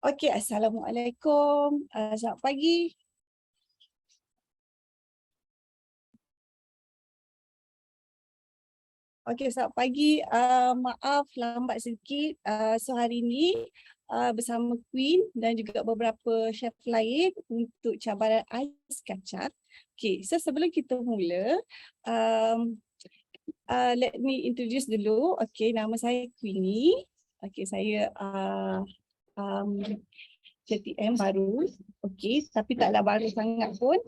Okey, Assalamualaikum. Selamat pagi. Okey, selamat pagi. Maaf lambat sedikit. So hari ini bersama Queen dan juga beberapa chef lain untuk cabaran ais kacang. Okey, so sebelum kita mula, um, let me introduce dulu. Okey, nama saya Queenie. Okey, saya um, CTM baru. Okey, tapi taklah baru sangat pun.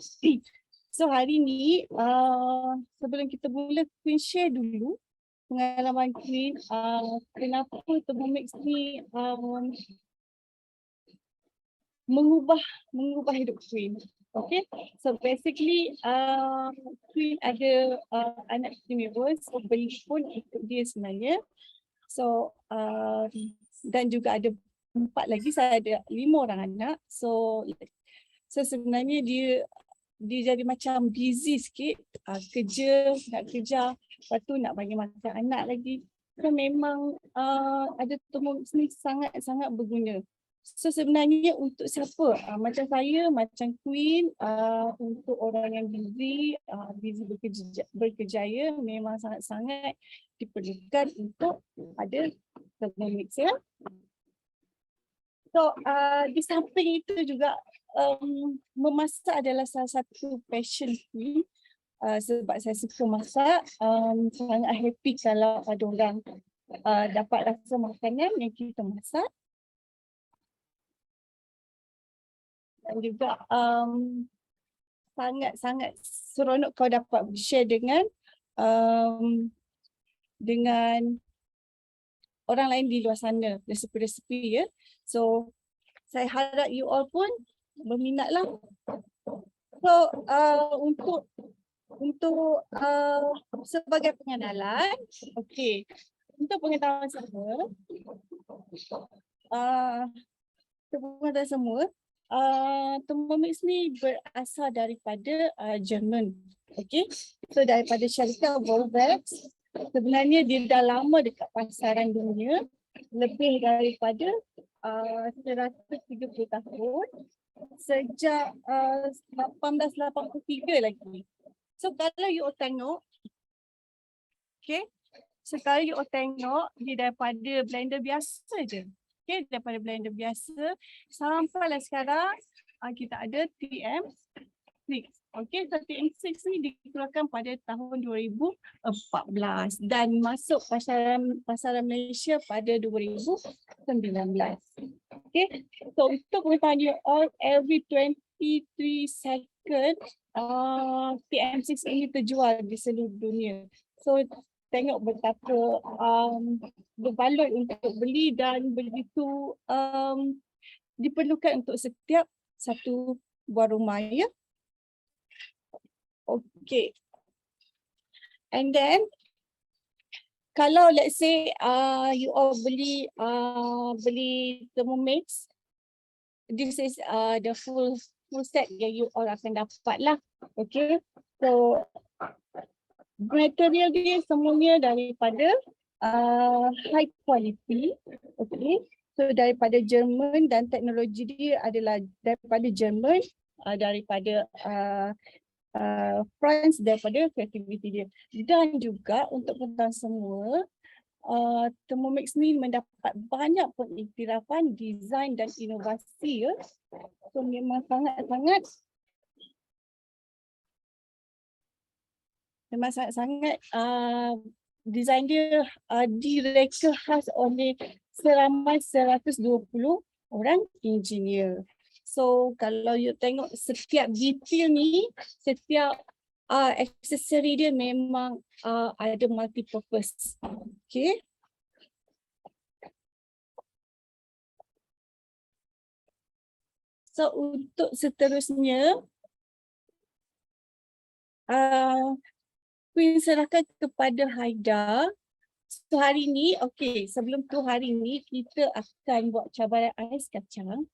So hari ni sebelum kita mula, Queen share dulu pengalaman Queen, kenapa Thermomix ni mengubah hidup Queen. Okay, so basically Queen ada anak istimewa, so beli pun ikut dia sebenarnya. So dan juga ada 4 lagi, saya ada 5 orang anak. So sebenarnya dia jadi macam busy sikit, nak kerja, lepas tu nak bagi makan anak lagi. So memang ada Thermomix ni sangat-sangat berguna. So sebenarnya untuk siapa? Macam saya, macam Queen, untuk orang yang busy berkerjaya, memang sangat-sangat diperlukan untuk ada Thermomix ya. So di samping itu juga memasak adalah salah satu passion Queen. Sebab saya suka masak, sangat happy kalau ada orang dapat rasa makanan yang kita masak. Dan juga sangat-sangat seronok kau dapat share dengan orang lain di luar sana, resipi-resipi ya. So saya harap you all pun berminatlah. So untuk sebagai pengenalan, okey. Untuk pengetahuan semua, Thermomix ni berasal daripada Jerman. Okey. So daripada syarikat Volkswagen. Sebenarnya dia dah lama dekat pasaran dunia, lebih daripada 130 tahun, sejak 1883 lagi. So kalau you tengok, okay, sekarang you tengok dia daripada blender biasa je. Okay, daripada blender biasa sampailah sekarang kita ada TM6. Okay, so TM6 ni dikeluarkan pada tahun 2014 dan masuk pasaran Malaysia pada 2019. Okay, so untuk pengetahuan you all, every 23 second TM6 ini terjual di seluruh dunia. So tengok betapa berbaloi untuk beli dan begitu diperlukan untuk setiap satu buah rumah ya. Okay. And then kalau let's say you all beli Thermomix, this is the full set yang you all akan dapat lah. Okay. So material dia semuanya daripada high quality. Okay. So daripada Jerman dan teknologi dia adalah daripada Jerman, daripada France, daripada kreativiti dia. Dan juga untuk pengetahuan semua, Thermomix ni mendapat banyak pengiktirafan desain dan inovasi ya. So memang sangat-sangat desain dia direka khas oleh seramai 120 orang engineer. So kalau you tengok setiap detail ni, setiap aksesori dia memang ada multi purpose. Okay. So untuk seterusnya, Queen serahkan kepada Haida. So hari ni, okay, sebelum tu hari ni kita akan buat cabaran ais kacang.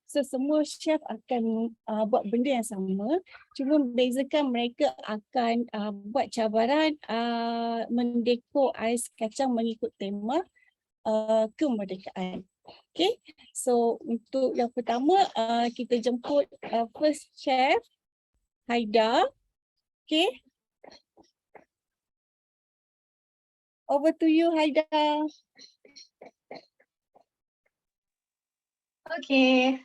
So semua chef akan buat benda yang sama, cuma bezakan mereka akan buat cabaran mendekor ais kacang mengikut tema kemerdekaan. Okay, so untuk yang pertama kita jemput first chef Haida. Okay, over to you Haida. Okay.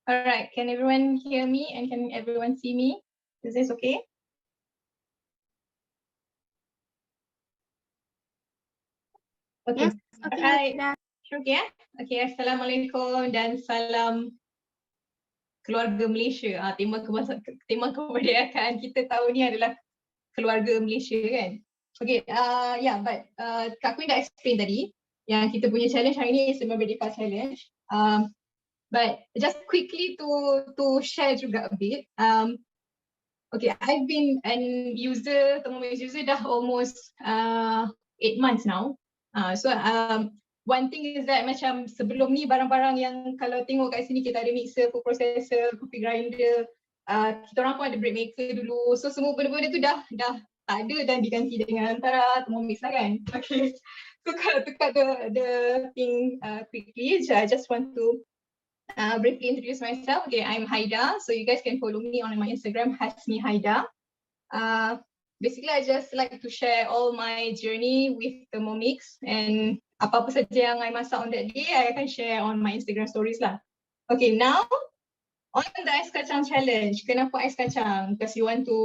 All right. Can everyone hear me and can everyone see me? Is this okay? Okay. Yes, okay. Alright. Okay. Okay. Assalamualaikum dan salam keluarga Malaysia. Tema kemerdekaan kita tahun ni adalah keluarga Malaysia kan. Okay. Yeah. But Kak Queen dah explain tadi yang kita punya challenge hari ni is the Merdeka Challenge. But just quickly to share juga a bit. Okay, I've been an user, Thermomix user dah almost 8 months now. So one thing is that macam sebelum ni barang-barang yang kalau tengok kat sini kita ada mixer, food processor, coffee grinder, kita orang pun ada bread maker dulu. So semua benda-benda tu dah tak ada dan diganti dengan antara Thermomix lah kan. Okay. So kalau tukar the thing quickly, I just want to briefly introduce myself. Okay, I'm Haida. So you guys can follow me on my Instagram, @hasmihaida. Basically, I just like to share all my journey with Thermomix and apa-apa saja yang I masak on that day, I akan share on my Instagram stories lah. Okay, now on the Ais Kacang Challenge. Kenapa Ais Kacang? Because you want to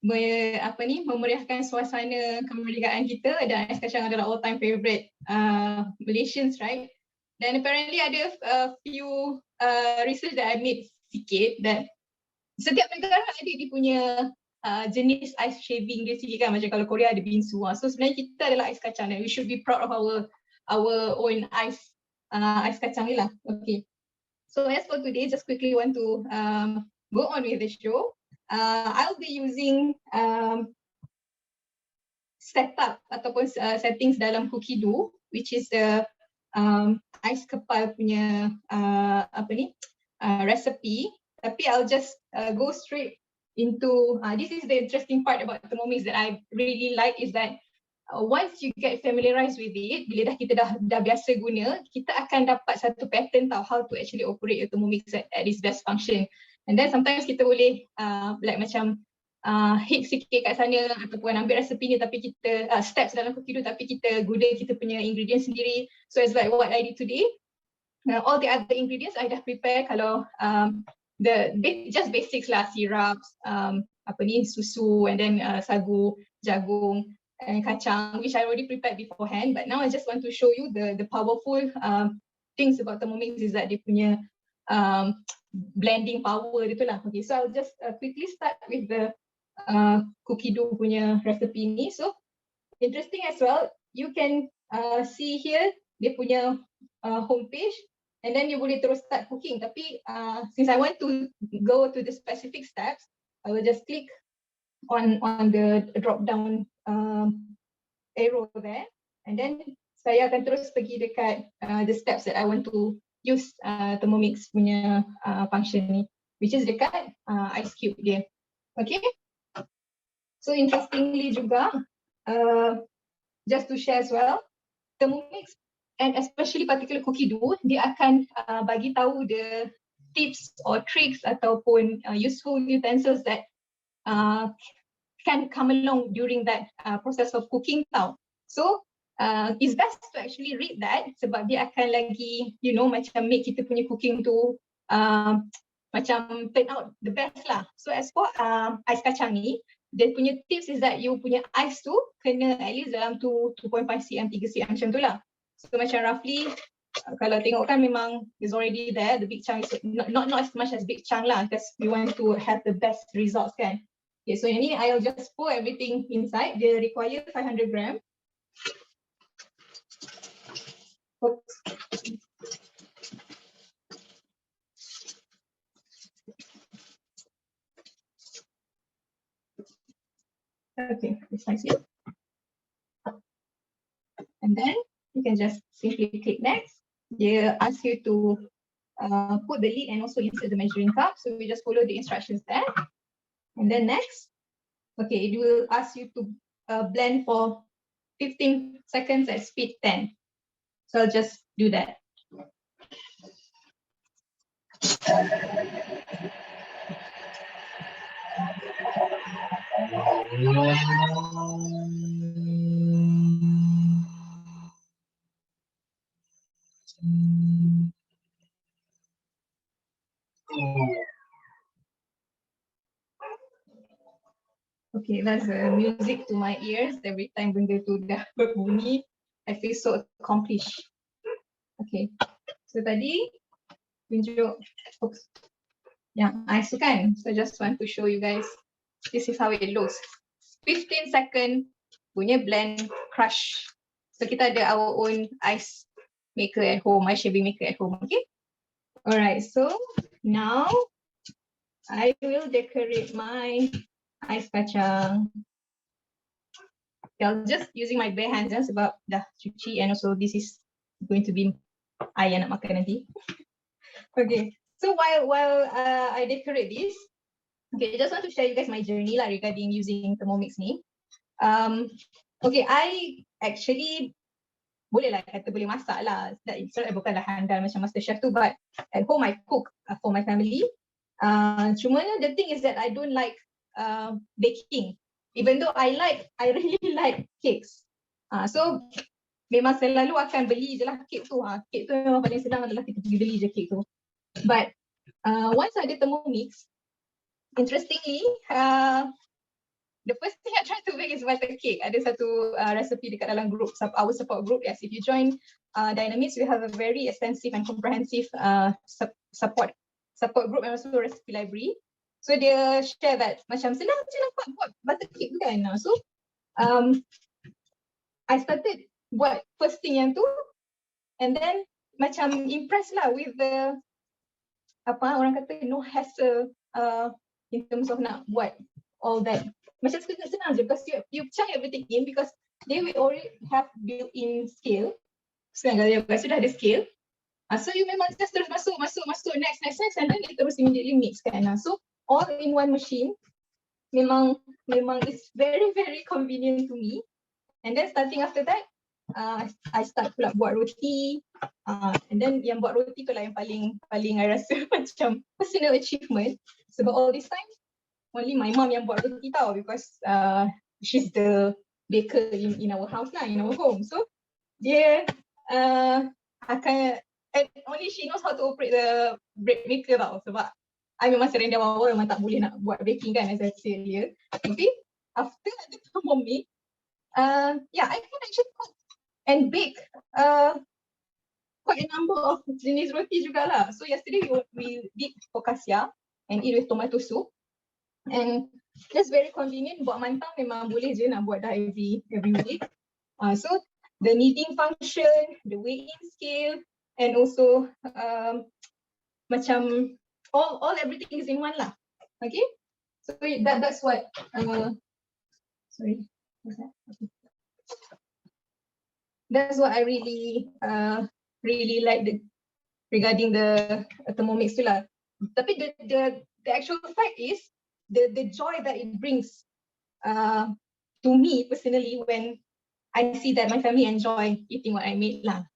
memeriahkan suasana kemerdekaan kita dan Ais Kacang adalah all-time favorite Malaysians, right? Dan apparently ada few research that I made sikit that setiap negara ada dia punya jenis ice shaving dia sikit kan, macam kalau Korea ada bingsu. So sebenarnya kita adalah ais kacang dan we should be proud of our own ice kacang ni lah. Okay. So as for today, just quickly want to go on with the show. I'll be using setup ataupun settings dalam Cookido, which is the ais kepal punya recipe. Tapi I'll just go straight into this is the interesting part about Thermomix that I really like is that once you get familiarized with it, bila kita dah biasa guna, kita akan dapat satu pattern tahu how to actually operate your Thermomix at its best function. And then sometimes kita boleh like macam hit sikit kat sana ataupun ambil resepi ni tapi kita steps dalam Cookido tapi kita guna kita punya ingredients sendiri. So it's like what I did today. All the other ingredients I dah prepare kalau just basics lah, syrups, susu, and then sagu, jagung, and kacang, which I already prepared beforehand. But now I just want to show you the powerful things about Thermomix is that dia punya blending power dia tu lah. Okay, so I'll just quickly start with the Cookido punya recipe ni. So interesting as well, you can see here dia punya homepage. And then you boleh terus start cooking. Tapi since I want to go to the specific steps, I will just click on the drop down arrow there. And then saya akan terus pergi dekat the steps that I want to use Thermomix punya function ni, which is dekat ice cube dia. Okay. So interestingly juga, just to share as well, Thermomix and especially particular Cookido, dia akan bagi tahu the tips or tricks ataupun useful utensils that can come along during that process of cooking tau. So it's best to actually read that sebab dia akan lagi, macam make kita punya cooking tu macam turn out the best lah. So as for ais kacang ni, dia punya tips is that you punya ais tu kena at least dalam 2.5 cm, 3 cm macam tu lah. So macam roughly kalau tengok kan memang is already there, the big chunk is not as much as big chunk lah because we want to have the best results kan. Okay, so ini I'll just pour everything inside. Dia require 500 gram. Oops. Okay, this nice here. And then you can just simply click next. They ask you to put the lid and also insert the measuring cup. So we just follow the instructions there. And then next, okay, it will ask you to blend for 15 seconds at speed 10. So I'll just do that. Okay, that's music to my ears. Every time benda tu dah berbunyi, I feel so accomplished. Okay, so tadi tunjuk oops, yang I sukan. So I just want to show you guys, this is how it looks. 15 second punya blend crush. So kita ada our own ice maker at home, ice shaving maker at home, okay? Alright, so now I will decorate my ice kacang. I'll just using my bare hands sebab dah cuci, and also this is going to be I yang nak makan nanti. Okay, so while I decorate this, okay, I just want to share you guys my journey lah regarding using Thermomix ni. Okay, I actually boleh lah kata boleh masak lah. Saya bukanlah handal macam master chef tu, but at home I cook for my family. Cuma the thing is that I don't like baking. Even though I really like cakes. So memang selalu akan beli je lah cake tu. Cake tu memang paling senang adalah kita pergi beli je cake tu. But once I did Thermomix, interestingly, the first thing I tried to make is butter cake. Ada satu recipe dekat dalam group, our support group. Yes, if you join Dynamix, we have a very extensive and comprehensive support group and also recipe library. So dia share that macam senang je nampak buat butter cake tu kan. So I started buat first thing yang tu, and then macam impressed lah with the apa orang kata no hassle in terms of nak buat all that. Macam senang je because you chuck everything in because they will already have built-in scale. Senang kalau dia sudah ada scale. So you memang just terus masuk next and then you terus immediately mix kan. So all in one machine memang is very very convenient to me. And then starting after that I start pula buat roti, and then yang buat roti tu lah yang paling I rasa macam personal achievement sebab all this time only my mom yang buat roti tau because she's the baker in our house lah, in our home. So dia akan, and only she knows how to operate the bread maker tau sebab I memang serendah awal memang tak boleh nak buat baking kan, as I said earlier. Tapi after ada Thermomix, yeah, I can actually cook and bake quite a number of jenis roti jugalah. So yesterday we did focaccia and eat with tomato soup, and that's very convenient. Buat mantang memang boleh je nak buat dah every week. So the kneading function, the weighing scale, and also macam all everything is in one lah. Okay, so that's what sorry, what's that? Okay. That's what I really like regarding the Thermomix tu lah. Tapi the actual fact is the joy that it brings to me personally when I see that my family enjoy eating what I made lah.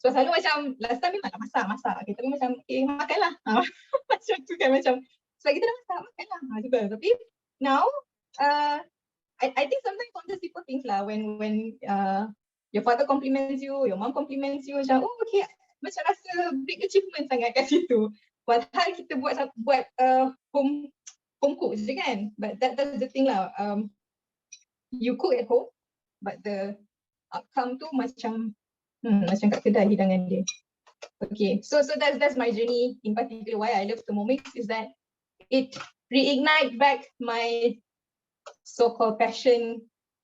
So selalu macam last time memang nak masak. Okay, tapi macam makanlah. Macam tu kan, macam sebab kita dah masak, makanlah juga. Tapi now I think sometimes on the simple things lah, when your father compliments you, your mom compliments you, macam oh okay, macam rasa big achievement sangat kat situ. Padahal kita buat home cook je kan. But that's the thing lah. You cook at home, but the outcome tu macam kat kedai hidangan dia. Okay, so that's my journey in particular. Why I love Thermomix is that it reignite back my so-called passion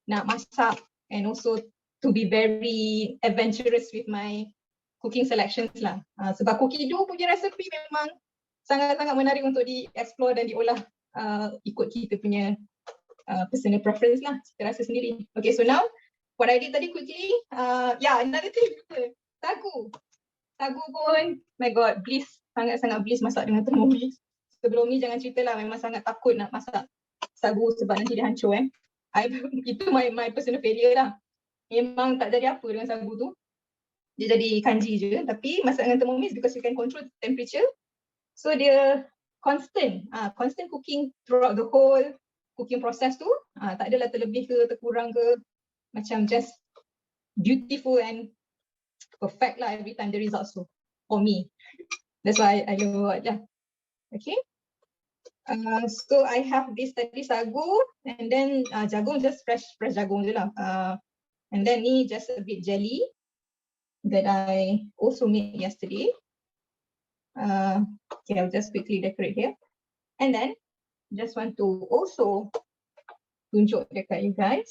nak masak, and also to be very adventurous with my cooking selections lah. Sebab cookie dough punya resepi memang sangat-sangat menarik untuk di-explore dan diolah ikut kita punya personal preference lah, kita rasa sendiri. Okay, so now what I did tadi quickly, yeah, another thing, sagu pun, my god, bliss, sangat-sangat bliss masak dengan Thermomix. Sebelum ni jangan cerita lah, memang sangat takut nak masak sagu sebab nanti dia hancur Itu my personal failure lah. Memang tak jadi apa dengan sagu tu. dia jadi kanji je. Tapi masak dengan Thermomix because you can control temperature. So dia constant cooking throughout the whole cooking process tu. Tak adalah terlebih ke terkurang ke, macam just beautiful and perfect lah every time the results tu for me. That's why I love it lah. Okay. So I have this tadi sagu and then jagung, just fresh jagung je lah. And then ni just a bit jelly that I also made yesterday. Okay, I'll just quickly decorate here. And then just want to also tunjuk dekat you guys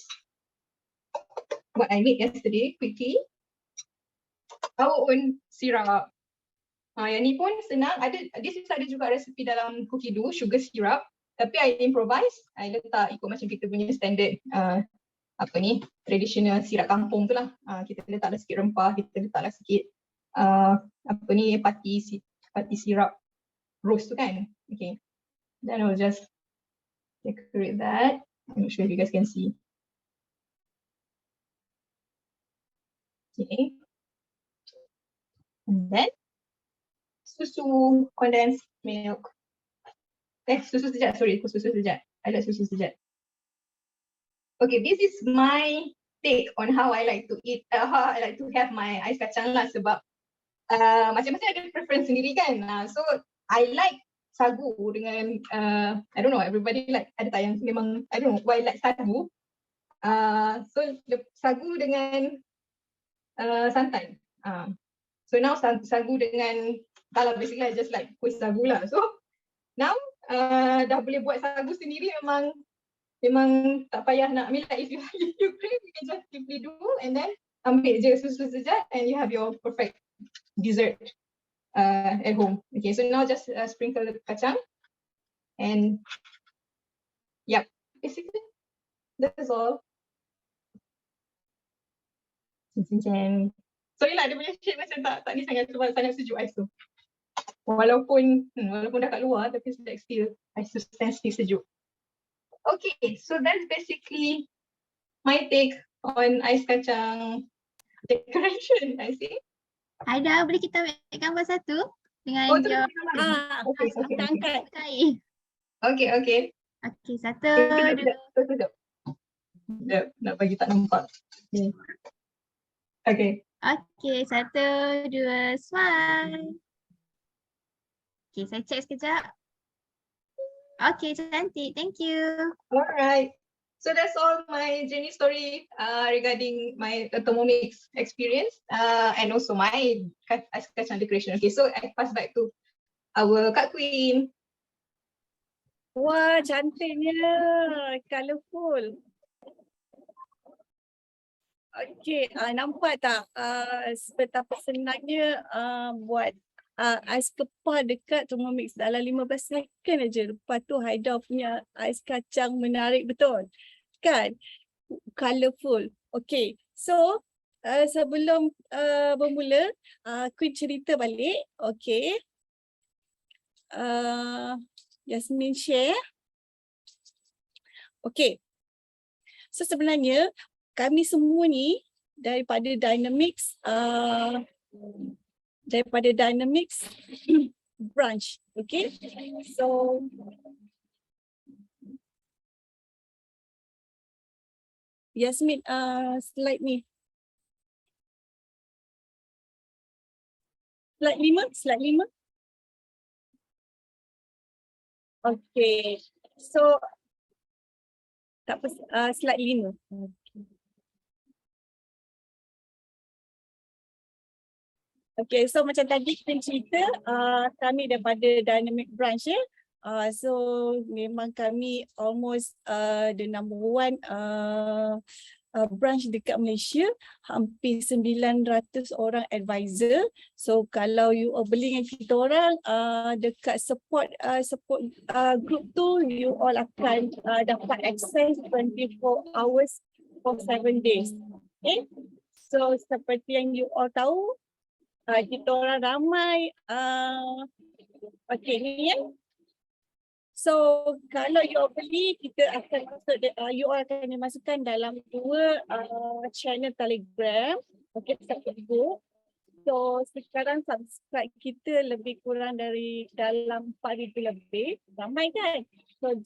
what I made yesterday quickly. Our own syrup. Yang ni pun senang. Ada juga resepi dalam cookie dough, sugar syrup. Tapi I improvise. I letak ikut macam kita punya standard traditional syrup kampung tu lah. Kita letaklah sikit rempah, kita letaklah sikit pati syrup roast tu kan. Okay. Then I'll just decorate that. I'm not sure if you guys can see. Okay. And then susu condensed milk. Susu sejat, sorry, susu sejat. I like susu sejat. Okay, this is my take on how I like to eat, how I like to have my ais kacang lah, sebab masing-masing ada preference sendiri kan. So I like sagu dengan I don't know, everybody like, ada tak yang memang I don't know why I like sagu. So sagu dengan santan. So now sagu dengan kalau basically I just like kuih sagu lah. So now dah boleh buat sagu sendiri, memang tak payah nak, I mean like if you crave, you can just simply do and then ambil je susu sejat and you have your perfect dessert at home. Okay, so now just sprinkle the kacang and yep, basically that's all. Sorry lah, dia punya shape macam tak ni sangat sebab sangat sejuk ais tu. Walaupun dah kat luar tapi still ais tu still sejuk. Okay, so that's basically my take on ais kacang decoration, I see. Haida, boleh kita ambil gambar satu dengan Oh, dia Angkat. kain. Okay. Okey, satu, dua. Sekejap, nak bagi tak nampak. Okay. Okey, satu, dua, smile. Okey, saya check sekejap. Okey, cantik. Thank you. Alright. So that's all my journey story regarding my Thermomix experience and also my ais kacang decoration. Okay, so I pass back to our Kak Queen. Wah, cantiknya. Colourful. Okay, nampak tak betapa senangnya buat ais kepal dekat Thermomix dalam 15 second aja. Lepas tu Haida punya ais kacang menarik betul. Kan? Colourful. Okay, so sebelum bermula, Queen cerita balik. Okay. Yasmin share. Okay. So sebenarnya kami semua ni daripada Dynamics branch. Okay. So Yasmin, slide ni. Slide 5. Okay. So tak apa, slide 5. Okay, so macam tadi kita cerita, kami daripada Dynamic Branch ya. So memang kami almost the number one branch dekat Malaysia, hampir 900 orang advisor. So kalau you beli dengan kita orang dekat support group tu, you all akan dapat access 24 hours for 7 days. Okay, so seperti yang you all tahu, kita orang ramai. Okay, ni ya. So kalau you all beli, kita akan masuk, you all akan dimasukkan dalam 2 channel Telegram. Okay, satu group. So sekarang subscribe kita lebih kurang dari dalam 4,000 lebih. Ramai kan? So,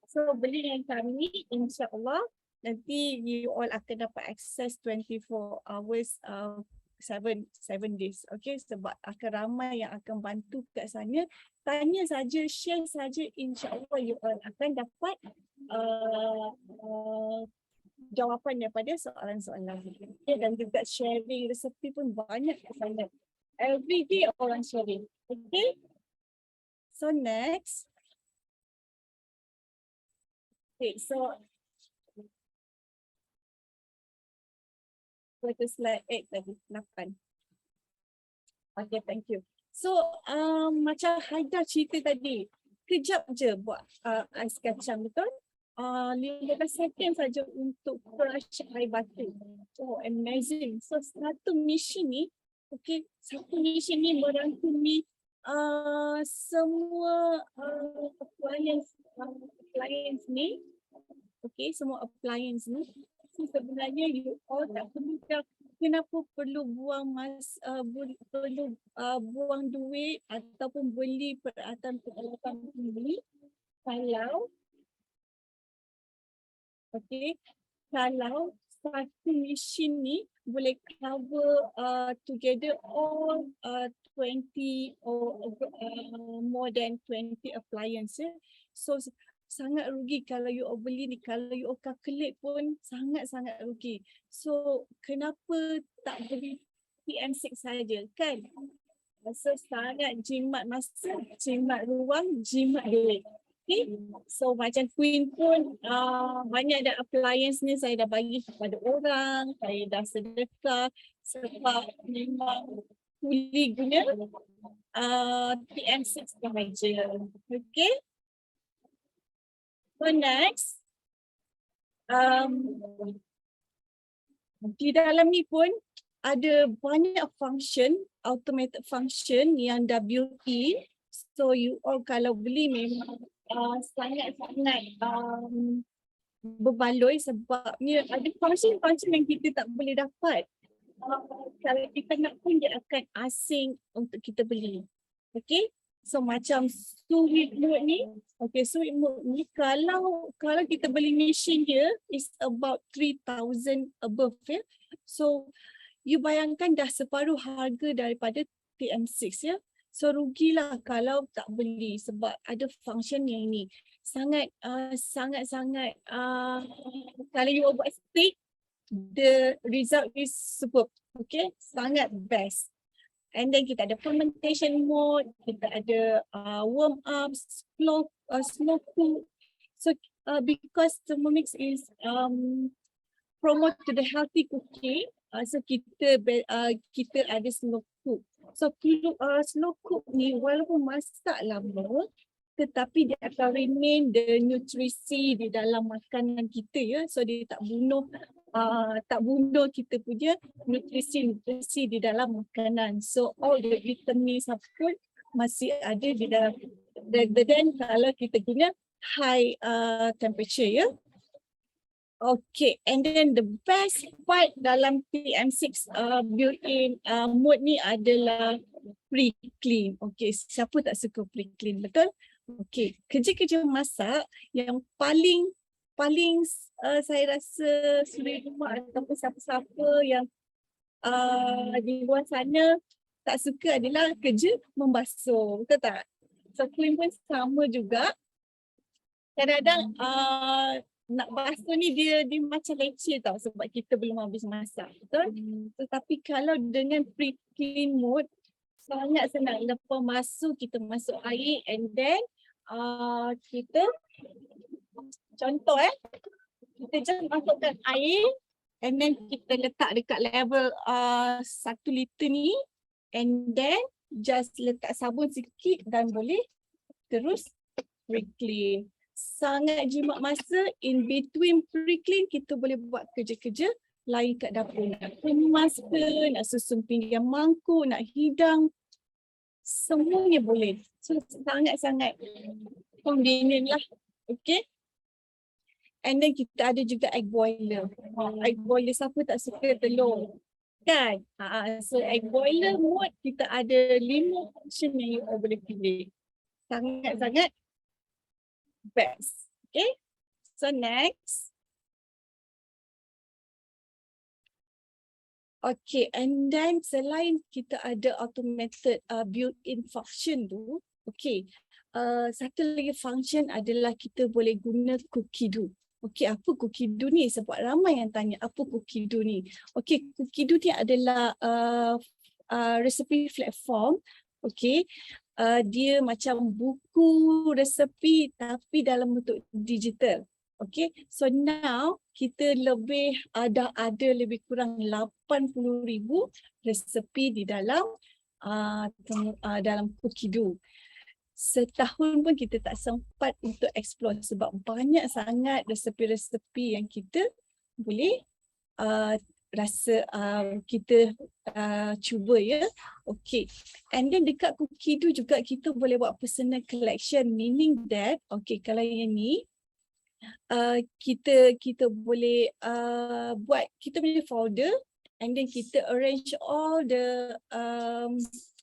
so beli dengan kami, insyaAllah nanti you all akan dapat access 24 hours 7 days. Okay, sebab akan ramai yang akan bantu kat sana. Tanya saja, share saja, insyaAllah you all akan dapat jawapan daripada soalan-soalan. Okay, dan juga sharing resepi pun banyak ke sana. Every day orang sharing. Okay. So next. Okay, so go to slide 8 tadi, 8. Okay, thank you. So macam Haida cerita tadi, kejap je buat ais kacang, betul? 15 second saja untuk crush air batu. Oh, amazing. So satu mesin ni, okay, satu mesin ni merangkumi semua appliance ni, okay, semua appliance ni. So sebenarnya you all tak perlu dah, kenapa perlu buang buang duit ataupun beli peralatan ini kalau okay, kalau satu mesin ni boleh cover together all 20 or more than 20 appliances. So sangat rugi kalau you beli ni, kalau you calculate pun sangat-sangat rugi. So kenapa tak beli PM6 saja kan? So sangat jimat masa, jimat ruang, jimat duit. Okay. So macam Queen pun banyak dah appliance ni saya dah bagi kepada orang, saya dah sedekah sebab memang fully guna PM6 sahaja. Okay. So next, di dalam ni pun ada banyak function, automated function yang dah built-in. So you all kalau beli memang sangat-sangat berbaloi sebabnya ada function-function yang kita tak boleh dapat. Kalau kita nak pun dia akan asing untuk kita beli. Okay. So macam sweet mode ni, okay, sweet mode ni kalau kita beli mesin dia is about 3,000 above ya. So you bayangkan dah separuh harga daripada PM6 ya. So rugilah kalau tak beli sebab ada function yang ini. Sangat-sangat kalau you buat stick, the result is superb. Okay, sangat best. And then kita ada fermentation mode, kita ada warm up, slow cook. So because Thermomix is promote to the healthy cooking, so kita ada slow cook. So slow cook ni walaupun masak lama, tetapi dia akan remain the nutrisi di dalam makanan kita ya. So dia tak bunuh kita punya nutrisi di dalam makanan. So all the vitamins pun masih ada di dalam. Dan kalau kita guna high temperature ya. Okay, and then the best part dalam PM6 built-in mode ni adalah pre-clean. Okay, siapa tak suka pre-clean, betul? Okay, kerja-kerja masak yang paling saya rasa suri rumah ataupun siapa-siapa yang di luar sana tak suka adalah kerja membasuh, betul tak? So Queen pun sama juga. Kadang-kadang nak basuh ni dia macam leceh tau sebab kita belum habis masak, betul? Tetapi kalau dengan pre-clean mode sangat senang. Lepas masuk kita masuk air and then kita contoh kita just masukkan air and then kita letak dekat level 1 liter ni and then just letak sabun sikit dan boleh terus pre-clean. Sangat jimat masa. In between pre-clean kita boleh buat kerja-kerja lain kat dapur. Nak kemas ke, nak susun pinggan mangkuk, nak hidang, semuanya boleh. So sangat-sangat convenient lah. Okay. And then kita ada juga egg boiler. Egg boiler, siapa tak suka telur? Kan? So egg boiler mode kita ada 5 function yang you all boleh pilih. Sangat-sangat best. Okay. So next. Okay, and then selain kita ada automated built-in function tu, okay, satu lagi function adalah kita boleh guna cookie do. Okay, apa cookie do ni? Sebab ramai yang tanya apa cookie do ni. Okay, cookie do ni adalah recipe platform. Okay, dia macam buku resepi tapi dalam bentuk digital. Okay, so now kita lebih ada lebih kurang 80,000 resepi di dalam dalam cookie do. Setahun pun kita tak sempat untuk explore sebab banyak sangat resepi-resepi yang kita boleh rasa kita cuba ya. Okay. And then dekat cookie do juga kita boleh buat personal collection, meaning that okay, kalau yang ni kita boleh buat kita punya folder and then kita arrange all the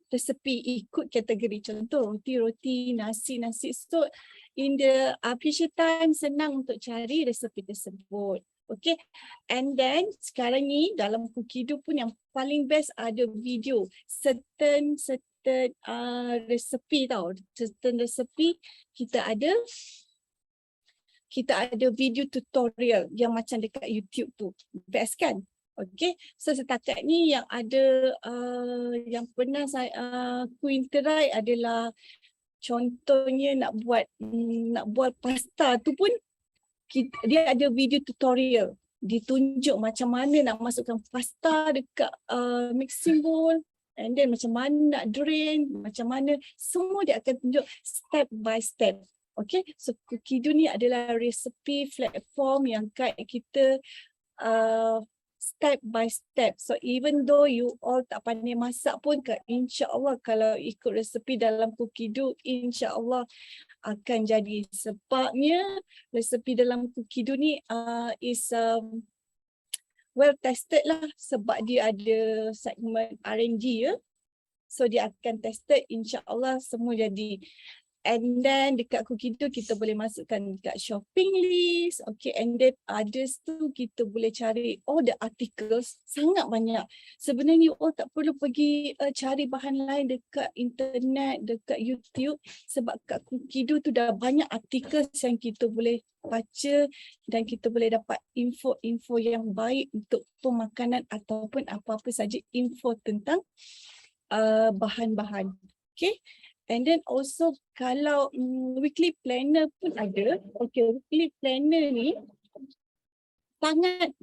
resepi ikut kategori, contoh roti-roti, nasi-nasi. So in the future time senang untuk cari resepi tersebut. Okay, and then sekarang ni dalam cookie do pun yang paling best ada video certain resepi tau. Certain resepi kita ada video tutorial yang macam dekat YouTube tu. Best kan? Okay. So setakat ni yang ada yang pernah saya Queen try adalah contohnya nak buat pasta tu pun dia ada video tutorial. Ditunjuk macam mana nak masukkan pasta dekat mixing bowl. And then macam mana nak drain, macam mana. Semua dia akan tunjuk step by step. Okay, so cookie do ni adalah recipe platform yang guide kita step by step. So even though you all tak pandai masak pun, insya-Allah kalau ikut resepi dalam cookie do, insya-Allah akan jadi. Sebabnya resepi dalam cookie do ni is well tested lah sebab dia ada segmen R&D ya. So dia akan tested, insya-Allah semua jadi. And then dekat cookie do kita boleh masukkan dekat shopping list. Okay, and then others tu kita boleh cari all the articles, sangat banyak. Sebenarnya you all tak perlu pergi cari bahan lain dekat internet, dekat YouTube sebab kat cookie do tu dah banyak articles yang kita boleh baca dan kita boleh dapat info-info yang baik untuk pemakanan ataupun apa-apa saja info tentang bahan-bahan. Okay. And then also kalau weekly planner pun ada. Okay, weekly planner ni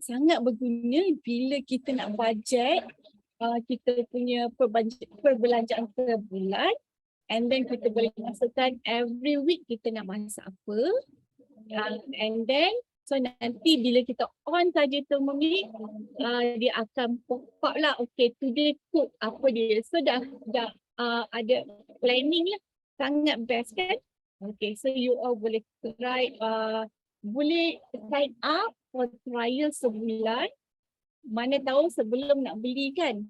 sangat berguna bila kita nak budget kita punya perbelanjaan per bulan. And then kita boleh masukkan every week kita nak masak apa. And then so nanti bila kita on saja Thermomix, dia akan pop up lah. Okay, today cook apa dia. So dah ada planning lah. Sangat best kan? Okay, so you all boleh try, boleh sign up for trial sebulan. Mana tahu sebelum nak beli kan?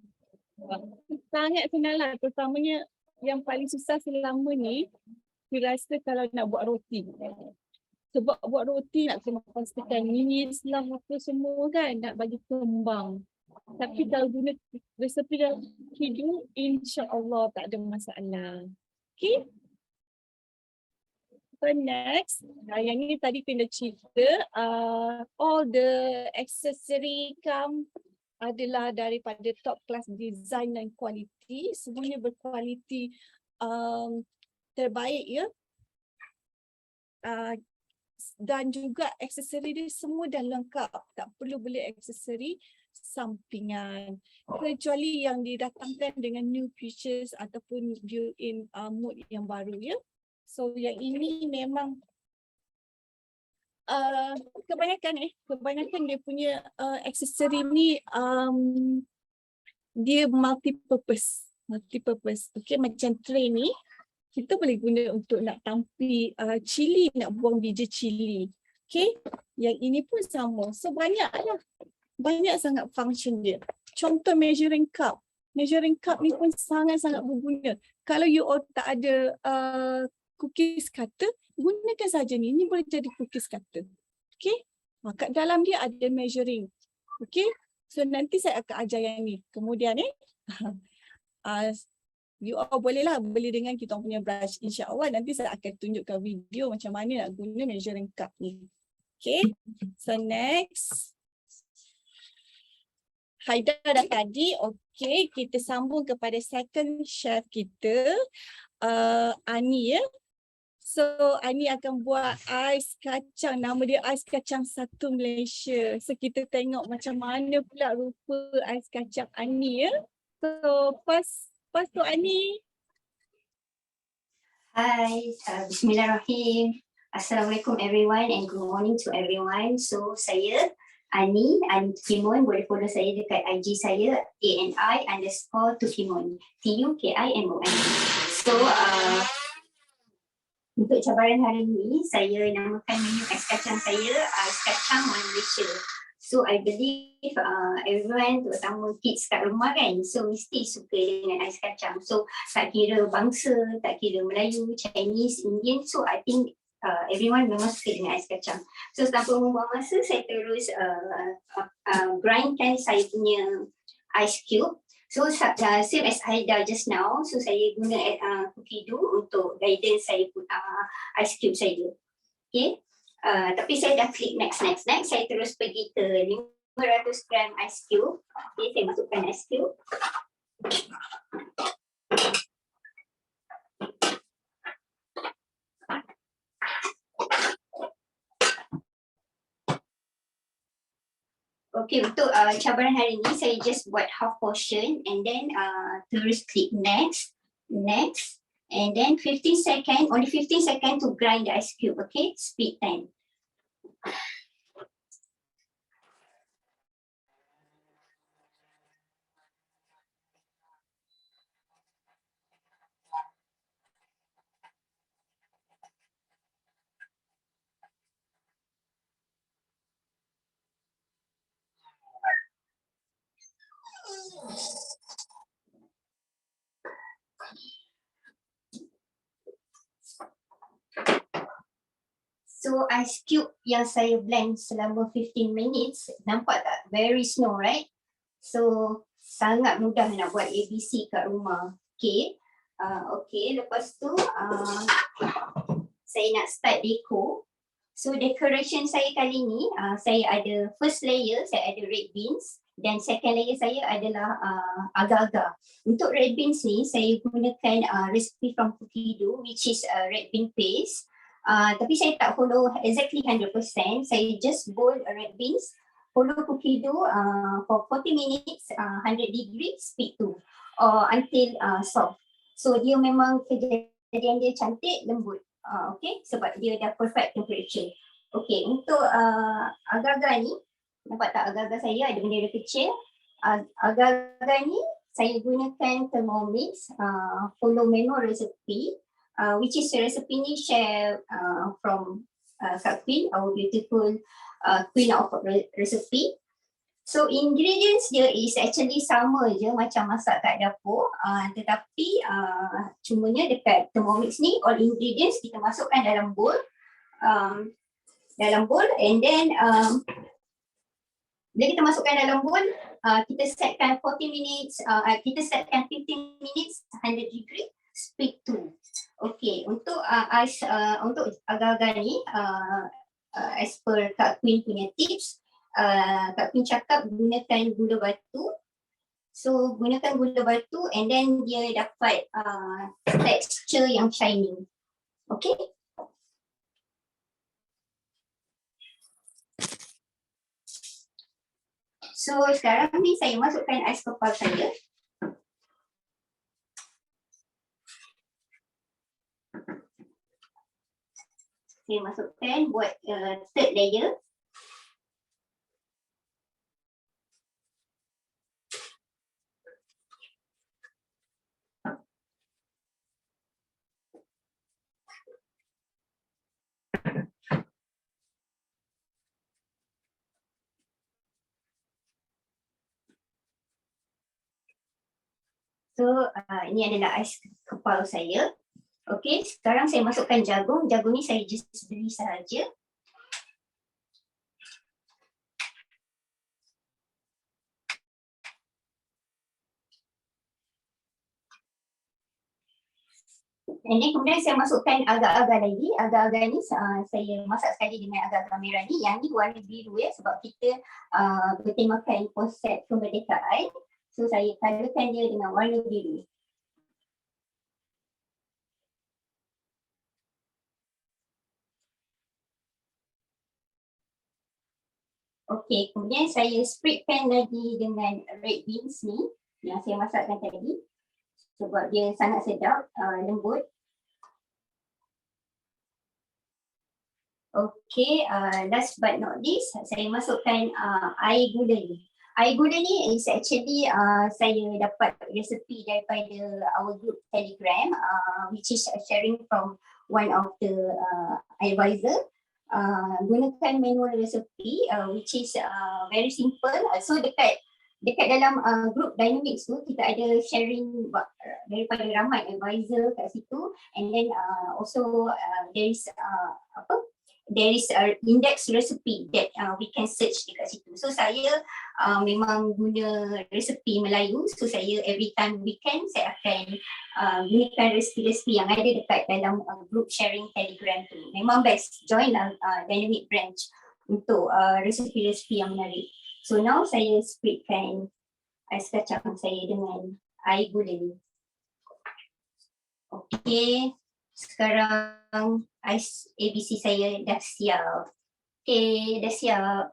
Sangat senang lah. Terutamanya yang paling susah selama ni, saya rasa kalau nak buat roti. Sebab buat roti nak kena pastikan minis lah apa semua kan, nak bagi kembang. Tapi kalau guna resepi dalam hidup, insya-Allah tak ada masalah. Okay. So next, yang ni tadi kena cerita, all the accessory come adalah daripada top class design dan kualiti. Semuanya berkualiti terbaik ya. Dan juga aksesori dia semua dah lengkap. Tak perlu beli aksesori sampingan. Kecuali yang didatangkan dengan new features ataupun built-in mode yang baru ya. So yang ini memang kebanyakan dia punya aksesori ni dia multi-purpose. Okay, macam tray ni kita boleh guna untuk nak tampi cili, nak buang biji cili. Okay, yang ini pun sama. So banyak lah. banyak sangat function dia. Contoh measuring cup. Measuring cup ni pun sangat-sangat berguna. Kalau you tak ada cookies cutter, gunakan saja ni. Ini boleh jadi cookies cutter. Okay. Kat dalam dia ada measuring. Okay. So nanti saya akan ajar yang ni. Kemudian you all bolehlah beli dengan kita punya brush. InsyaAllah nanti saya akan tunjukkan video macam mana nak guna measuring cup ni. Okay. So next. Haida dah tadi. Okay. Kita sambung kepada second chef kita. Ani ya. So Ani akan buat ais kacang. Nama dia ais kacang satu Malaysia. So kita tengok macam mana pula rupa ais kacang Ani ya. So first tu Ani. Hi, Bismillahirrahmanirrahim. Assalamualaikum everyone and good morning to everyone. So saya Ani Tukimon, boleh follow saya dekat IG saya ANI_Tukimon, TUKIMON. So untuk cabaran hari ini saya namakan menu ais kacang saya ais kacang Malaysia. So I believe everyone, terutama kids kat rumah kan, so mesti suka dengan ais kacang. So tak kira bangsa, tak kira Melayu, Chinese, Indian, so I think everyone memang suka dengan ais kacang. So tanpa membuang masa, saya terus grindkan saya punya ice cube. So same as Haida just now, so saya guna cookie dough untuk guidance saya ice cube saya. Okay. Tapi saya dah klik next. Saya terus pergi ke 500 gram ice cube. Okay, saya masukkan ice cube. Okay, untuk cabaran hari ini saya just buat half portion and then terus klik next and then 15 second, only 15 second to grind the ice cube, okay? Speed time. So ice cube yang saya blend selama 15 minutes, nampak tak? Very slow, right? So sangat mudah nak buat ABC kat rumah. Okay. Okay, lepas tu saya nak start deco. So decoration saya kali ni, saya ada first layer, saya ada red beans. Dan second layer saya adalah agar-agar. Untuk red beans ni, saya gunakan recipe from Cookie Dough, which is red bean paste. Tapi saya tak follow exactly 100%. Saya just boil red beans, follow cookie dough for 40 minutes, 100 degrees, speed to or until soft. So dia memang kejadian dia cantik, lembut. Okay, sebab dia dah perfect temperature. Okay, untuk agar-agar ni, nampak tak agar-agar saya ada bendera kecil. Agar-agar ni saya gunakan Thermomix, follow menu recipe. Which is recipe ni share from Kak Queen, our beautiful queen of recipe. So ingredients dia is actually sama je macam masak kat dapur, tetapi cumanya dekat Thermomix ni all ingredients kita masukkan dalam bowl, and then bila kita masukkan dalam bowl, kita setkan 40 minutes, kita setkan 15 minutes 100 degree, speed to. Okay, untuk untuk agar-agar ni, as per Kak Queen punya tips, Kak Queen cakap gunakan gula batu. So gunakan gula batu and then dia dapat texture yang shining. Okay. So sekarang ni saya masukkan ais kepal saya. Saya masukkan buat third layer. So ini adalah ais kepal saya. Okey, sekarang saya masukkan jagung. Jagung ni saya just beli sahaja. And then kemudian saya masukkan agar-agar lagi. Agar-agar ni saya masak sekali dengan agar-agar merah ni. Yang ni warna biru ya, sebab kita bertemakan konsep kemerdekaan. So saya colourkan dia dengan warna biru. Okey, kemudian saya spreadkan lagi dengan red beans ni yang saya masakkan tadi. Sebab dia sangat sedap, lembut. Okey, last but not least, saya masukkan air gula ni. Air gula ni is actually saya dapat resepi daripada our group Telegram, which is sharing from one of the advisor. Gunakan manual recipe which is very simple. So dekat dalam group Dynamics tu kita ada sharing daripada ramai advisor kat situ, and then also there is a index recipe that we can search dekat situ. So saya memang guna resepi Melayu, so saya every time weekend saya akan gunakan resepi-resepi yang ada dekat dalam group sharing Telegram tu. Memang best, join Dynamic Branch untuk resepi-resepi yang menarik. So now saya spreadkan ais kacang saya dengan air gula ni. Okay, sekarang ais ABC saya dah siap. Okay, dah siap.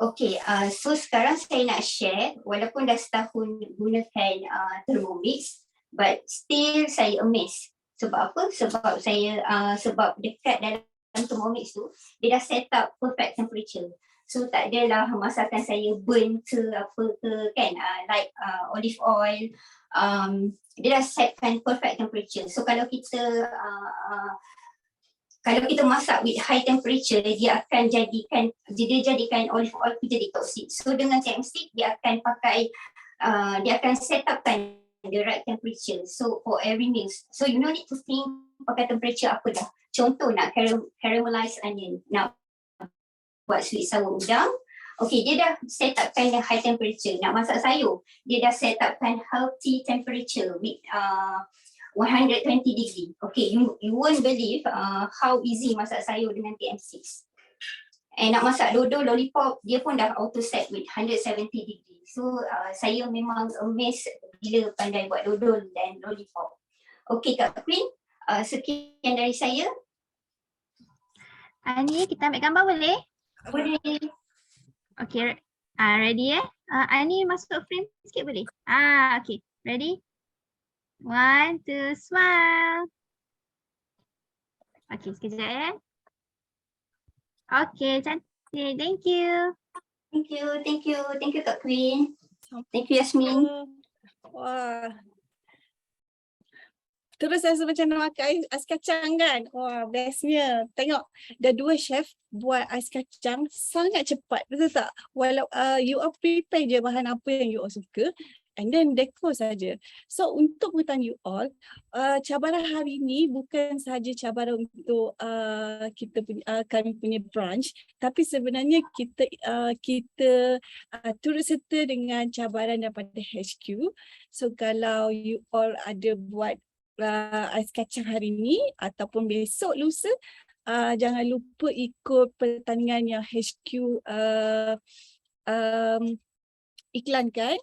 Okay, so sekarang saya nak share, walaupun dah setahun gunakan Thermomix, but still saya amazed. Sebab apa? Sebab saya sebab dekat dalam Thermomix tu, dia dah set up perfect temperature. So tak adalah masakan saya burn ke apa ke kan, like olive oil, dia dah setkan perfect temperature. So kalau kita masak with high temperature, dia jadikan olive oil tu jadi toxic. So dengan TMC dia akan set upkan the right temperature. So for every meal, so you don't need to think pakai temperature apa dah. Contoh nak caramelize onion, nak buat sweet sour udang, okay, dia dah set upkan the high temperature. Nak masak sayur, dia dah set upkan healthy temperature with 120 degree. Okay, you won't believe how easy masak sayur dengan TM6. And nak masak dodol, lollipop, dia pun dah auto set with 170 degree. So saya memang amazed bila pandai buat dodol dan lollipop. Okay Kak Queen, sekian dari saya. Ani, kita ambil gambar boleh? Boleh. Okay, ready Ani masuk frame sikit boleh? Okay, ready? 1, 2, smile. Okay, sekejap Okay, cantik. Thank you. Thank you Kak Queen. Thank you Yasmin. Wah. Terus rasa macam nak makan ais kacang kan. Wah, bestnya. Tengok, dah 2 chef buat ais kacang sangat cepat. Betul tak? Walau you all prepare je bahan apa yang you all suka, and then decor saja. So untuk pengetahuan you all, cabaran hari ni bukan sahaja cabaran untuk kami punya branch, tapi sebenarnya kita turut serta dengan cabaran daripada HQ. So kalau you all ada buat ais kacang hari ni ataupun besok lusa, jangan lupa ikut pertandingan yang HQ iklankan.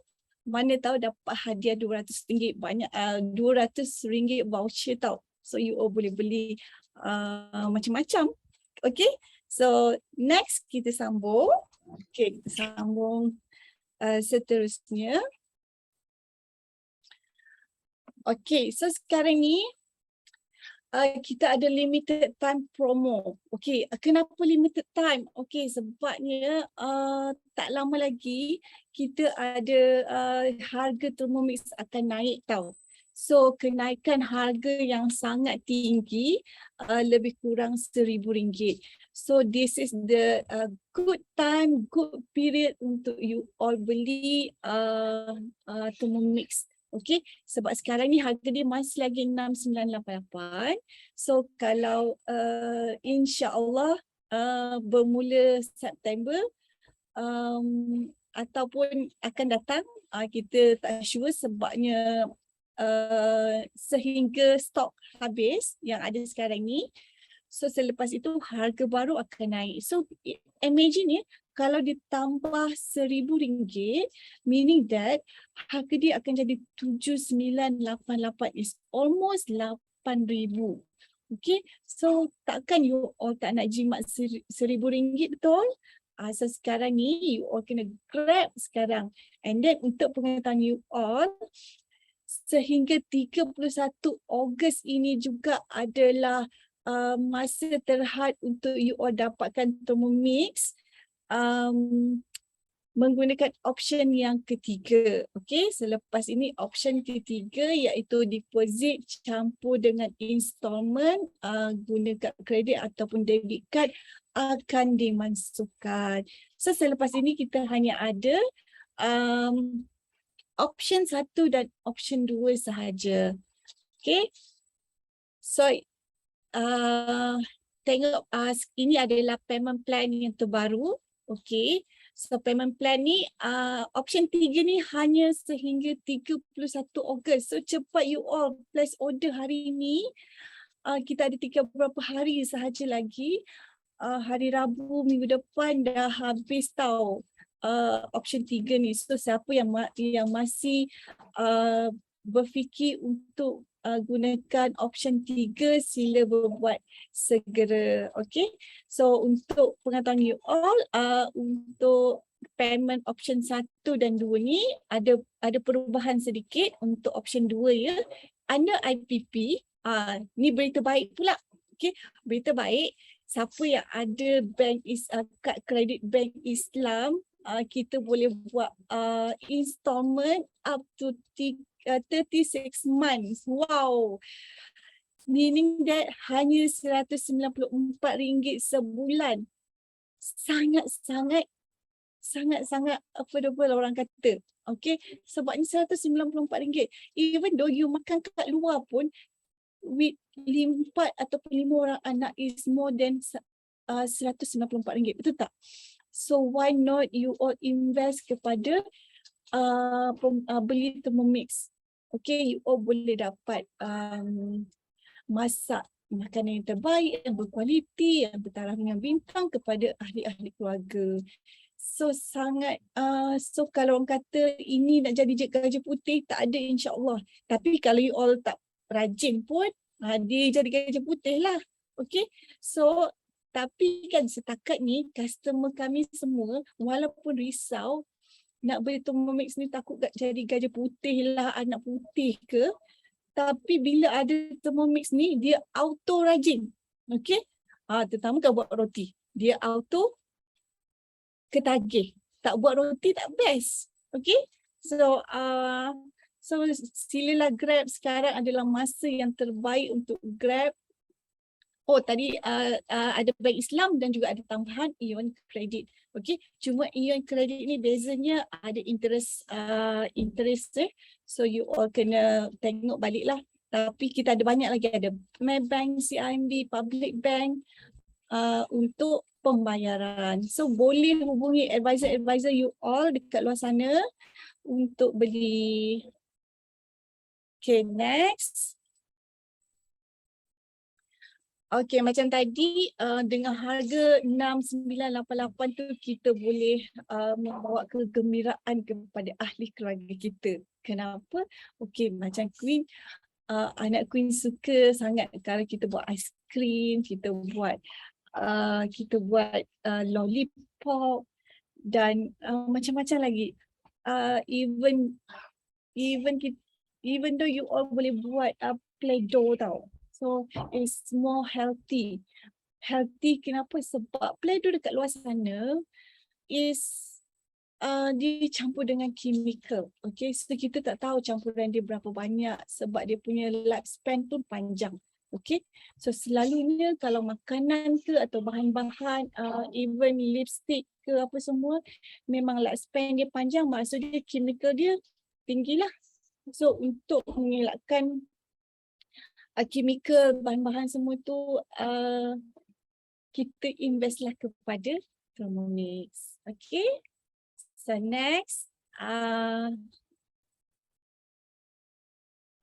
Mana tahu dapat hadiah RM200, banyak RM200 voucher tau. So you all boleh beli macam-macam. Okay, so next kita sambung. Okay, kita sambung seterusnya. Okay, so sekarang ni kita ada limited time promo. Okay, kenapa limited time? Okay, sebabnya tak lama lagi kita ada harga Thermomix akan naik tau. So kenaikan harga yang sangat tinggi, lebih kurang RM1,000. So this is the good time, good period untuk you all beli Thermomix. Okay, sebab sekarang ni harga dia masih lagi 6,988. So kalau insya-Allah bermula September ataupun akan datang, kita tak sure sebabnya sehingga stok habis yang ada sekarang ni. So selepas itu harga baru akan naik. So imagine ya, kalau ditambah RM1,000, meaning that harga dia akan jadi 7,988, is almost RM8,000. Okay, so takkan you all tak nak jimat RM1,000 betul? So sekarang ni you all kena grab sekarang. And then untuk pengetahuan you all, sehingga 31 Ogos ini juga adalah masa terhad untuk you all dapatkan Thermomix menggunakan option yang ketiga. Okay, selepas ini option ketiga iaitu deposit campur dengan installment, guna kad kredit ataupun debit card akan dimasukkan. So selepas ini kita hanya ada option 1 dan option 2 sahaja. Okay, so tengok ini adalah payment plan yang terbaru. Okay, so payment plan ni option 3 ni hanya sehingga 31 Ogos. So cepat you all place order hari ni. Kita ada tinggal beberapa hari sahaja lagi. Hari Rabu minggu depan dah habis tau option 3 ni. So siapa yang masih berfikir untuk gunakan option 3, sila berbuat segera. Okay, so untuk pengetahuan you all, untuk payment option 1 dan 2 ni ada perubahan sedikit untuk option 2 ya. Under IPP, ni berita baik pula. Okay, berita baik, siapa yang ada kad kredit bank Islam, kita boleh buat installment up to 36 months. Wow. Meaning that hanya RM194 sebulan. Sangat-sangat affordable orang kata. Okay. Sebabnya RM194. Even though you makan kat luar pun with 4 ataupun 5 orang anak is more than RM194. Betul tak? So why not you all invest kepada beli Thermomix. Okay, you all boleh dapat masak makanan yang terbaik, yang berkualiti, yang bertaraf dengan bintang kepada ahli-ahli keluarga. So sangat, so kalau orang kata ini nak jadi gajah putih, tak ada insya-Allah. Tapi kalau you all tak rajin pun, dia jadi gajah putih lah. Okay, so tapi kan setakat ni customer kami semua walaupun risau nak beli Thermomix ni, takut jadi gajah putih lah, anak putih ke. Tapi bila ada Thermomix ni, dia auto rajin. Okay. Terutama kalau buat roti. Dia auto ketagih. Tak buat roti tak best. Okay. So silalah grab, sekarang adalah masa yang terbaik untuk grab. Oh tadi ada bank Islam dan juga ada tambahan ion kredit. Okay, cuma ion kredit ni bezanya ada interest so you all kena tengok balik lah. Tapi kita ada banyak lagi, ada Maybank, CIMB, Public Bank untuk pembayaran. So boleh hubungi advisor you all dekat luar sana untuk beli. Okay, next. Okay, macam tadi dengan harga 6,988 tu kita boleh membawa kegembiraan kepada ahli keluarga kita. Kenapa? Okay, macam Queen, anak Queen suka sangat kalau kita buat aiskrim, kita buat lollipop dan macam-macam lagi. Even though you all boleh buat Play-Doh tau. So it's more healthy. Healthy kenapa? Sebab Play-Doh dekat luar sana is dicampur dengan chemical. Okay, so kita tak tahu campuran dia berapa banyak sebab dia punya lifespan pun panjang. Okay, so selalunya kalau makanan ke atau bahan-bahan, even lipstick ke apa semua, memang lifespan dia panjang, maksudnya chemical dia tinggi lah. So untuk mengelakkan chemical bahan-bahan semua tu, kita investlah kepada Thermomix. Okay, so next,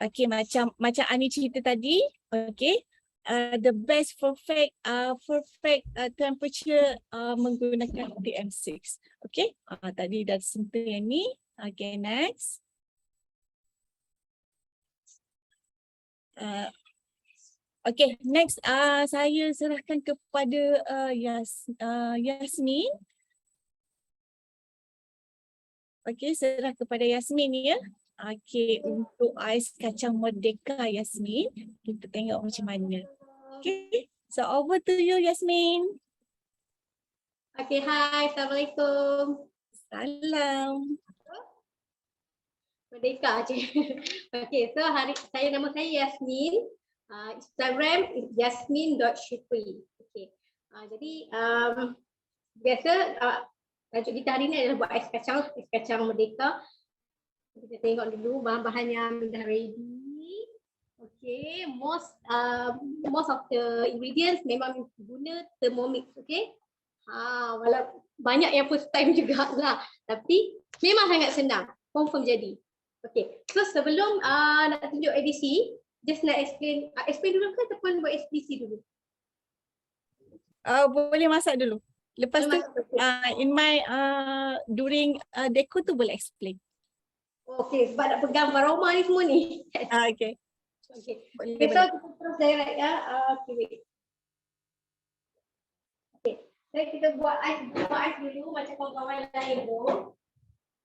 okay, macam Ani cerita tadi, okay, the best perfect temperature menggunakan TM6. Okay, tadi dah sentuh yang ni. Okay, next. Okay, next saya serahkan kepada Yasmin. Okay, serah kepada Yasmin ya. Okay, untuk ais kacang merdeka Yasmin, kita tengok macam mana. Okay, so over to you Yasmin. Okay, hi, Assalamualaikum. Salam. Merdeka je. Okay, so nama saya Yasmin. Instagram is yasmin.shukri. Okay. Jadi biasa tajuk kita hari ni adalah buat ais kacang merdeka. Kita tengok dulu bahan-bahan yang dah ready. Okay, most of the ingredients memang guna Thermomix. Okay. Walau banyak yang first time jugalah, tapi memang sangat senang, confirm jadi. Okay, so sebelum nak tunjuk edisi, just nak explain dulu ke ataupun buat edisi dulu? Boleh masak dulu. Lepas tu in my during deco tu boleh explain. Okay, sebab nak pegang aroma ni semua ni. Okay. Okay. Boleh, Okay, so boleh. kita terus direct ya. Okay, wait. Okay, so kita buat ais dulu macam kawan-kawan lain pun.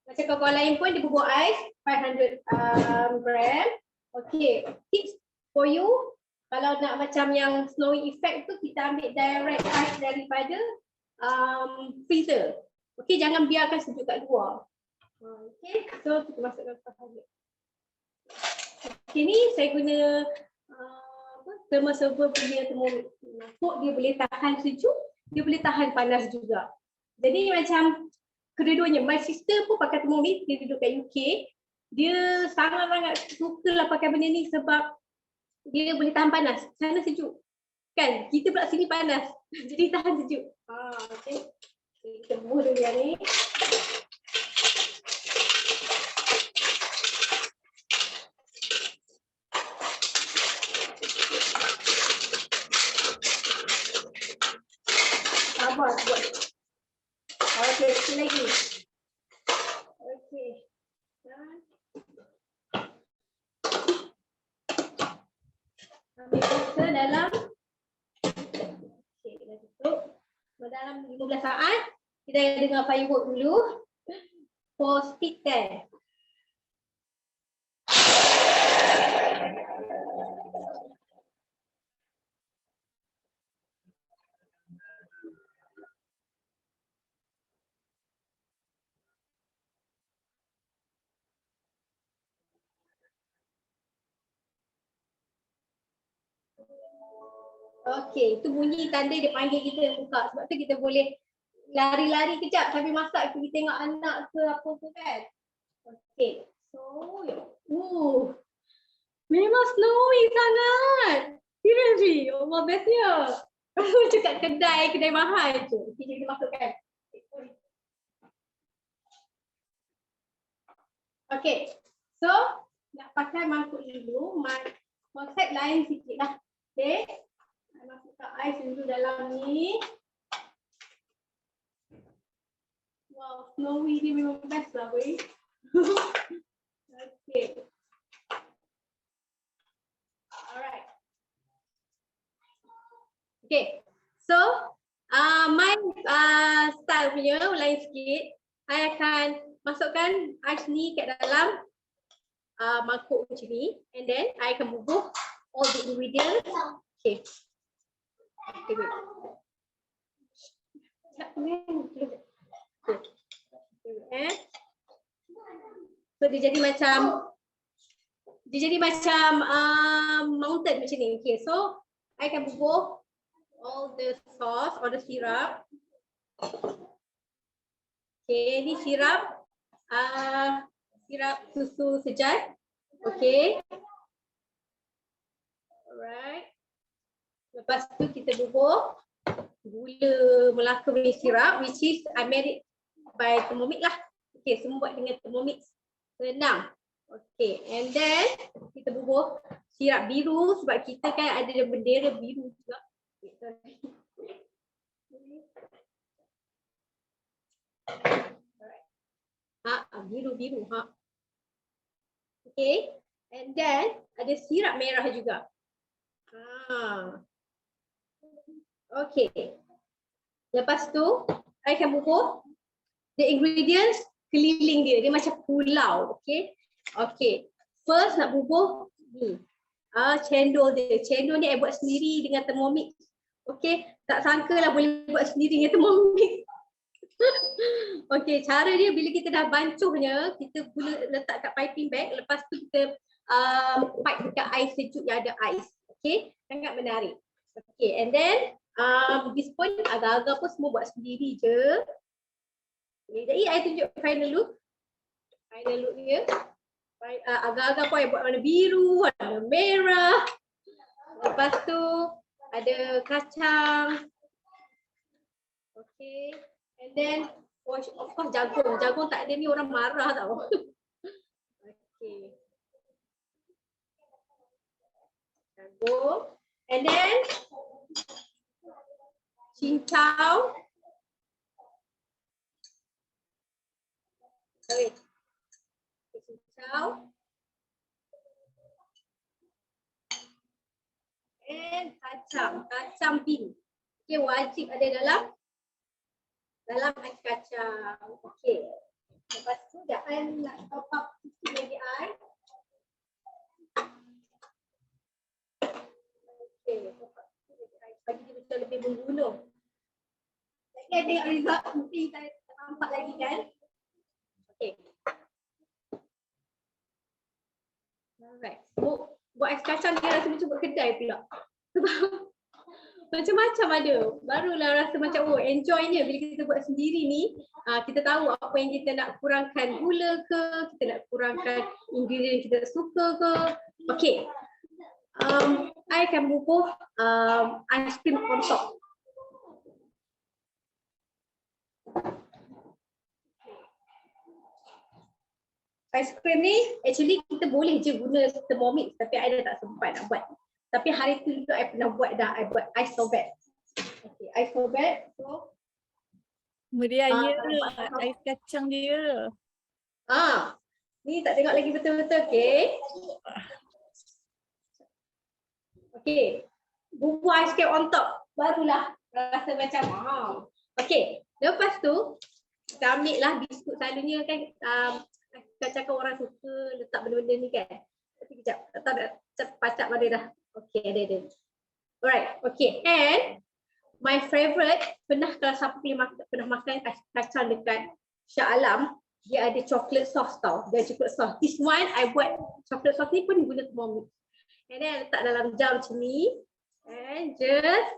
Macam kawan-kawan lain pun dia buat ais 500 gram. Okay, tips for you, kalau nak macam yang snowy effect tu, kita ambil direct ice daripada freezer. Okay, jangan biarkan sejuk kat luar. Okay, so kita masukkan ke dalam. Okay, ni saya guna thermal server punya Thermomix. Dia boleh tahan sejuk, dia boleh tahan panas juga. Jadi macam kedua-duanya, my sister pun pakai Thermomix, dia duduk kat UK. Dia sangat-sangat suka lah pakai benda ni sebab dia boleh tahan panas. Sana sejuk. Kan? Kita pula sini panas. Jadi tahan sejuk. Okay. Kita bubuh dulu yang ni. Sabar buat. Okay, sikit lagi. Okay. Ambil mixer dalam. Okay, dah tutup. Dalam 15 saat, kita dengar firework dulu. For speed test. Okey, itu bunyi tanda dia panggil kita buka. Sebab tu kita boleh lari-lari kejap sambil masak, pergi tengok anak ke apa tu kan. Okey, so memang snowy sangat. Seriously, Allah bestnya. Macam kat kedai mahal tu. Okay, kita masukkan. Okey, so nak pakai mangkuk dulu. Konsep lain sikit lah. Okay. Masukkan ais dulu dalam ni. Wow, snowy dia memang best lah boy. Okay. Alright. Okay. So, my style punya lain sikit. I akan masukkan ais ni kat dalam mangkuk macam ni. And then, I akan bubuh all the ingredients. Okay. Okay, wait. So dia jadi macam mountain macam ni. Okay, so I akan bubuh all the sauce or the syrup. Okay, ni syrup susu sejar. Okay. Alright. Lepas tu kita bubuh gula Melaka punya syrup, which is I made it by Thermomix lah. Okay, semua buat dengan Thermomix. Senang. Okay, and then kita bubuh syrup biru sebab kita kan ada bendera biru juga. Okay, sorry. Biru. Okay, and then ada syrup merah juga. Okay. Lepas tu, I akan bubuh the ingredients keliling dia. Dia macam pulau. Okay. Okay. First nak bubuh ni. Cendol dia. Cendol ni I buat sendiri dengan Thermomix. Okay. Tak sangka lah boleh buat sendiri dengan Thermomix. Okay. Cara dia bila kita dah bancuhnya, kita gula letak kat piping bag. Lepas tu kita pipe dekat air sejuk yang ada ais. Okay. Sangat menarik. Okay. And then this point agak-agak pun semua buat sendiri je. Okay, jadi I tunjuk final look. Final look dia. Agak-agak pun I buat warna biru, warna merah. Lepas tu ada kacang. Okay. And then of course jagung. Jagung tak ada ni orang marah tau. Okay. Jagung. And then cincau. Sorry. Cincau. And kacang pink. Okay, wajib ada dalam ais kacang. Okay. Lepas tu dah I nak top up sikit lagi air. Okay, top up sikit lagi air. Bagi dia macam lebih menggunung. Lagi ada result mesti kita nampak lagi kan. Okay. Alright. Buat ais kacang dia rasa macam buat kedai pula. Sebab macam-macam ada. Barulah rasa macam enjoynya bila kita buat sendiri ni. Kita tahu apa yang kita nak kurangkan gula ke, kita nak kurangkan ingredient yang kita suka ke. Okay. I akan bubuh ice cream on top. Ice cream ni actually kita boleh je guna Thermomix tapi I dah tak sempat nak buat. Tapi hari tu juga I pernah buat dah. I buat ice sorbet. Okay, ice sorbet. So meriahnya ais kacang dia. Ni tak tengok lagi betul-betul, okay? Okay. Bubuh ice cream on top. Barulah rasa macam okay. Lepas tu kita ambil lah biskut. Selalunya kan kacang orang suka letak benda-benda ni kan. Tapi kejap. Tak pacak pada dah. Okay, ada. Alright, okay. And my favorite, kalau siapa pernah makan kacang dekat Shah Alam, dia ada chocolate sauce tau. Dia ada chocolate sauce. This one, I buat chocolate sauce ni pun guna Thermomix. And then letak dalam jar macam ni. And just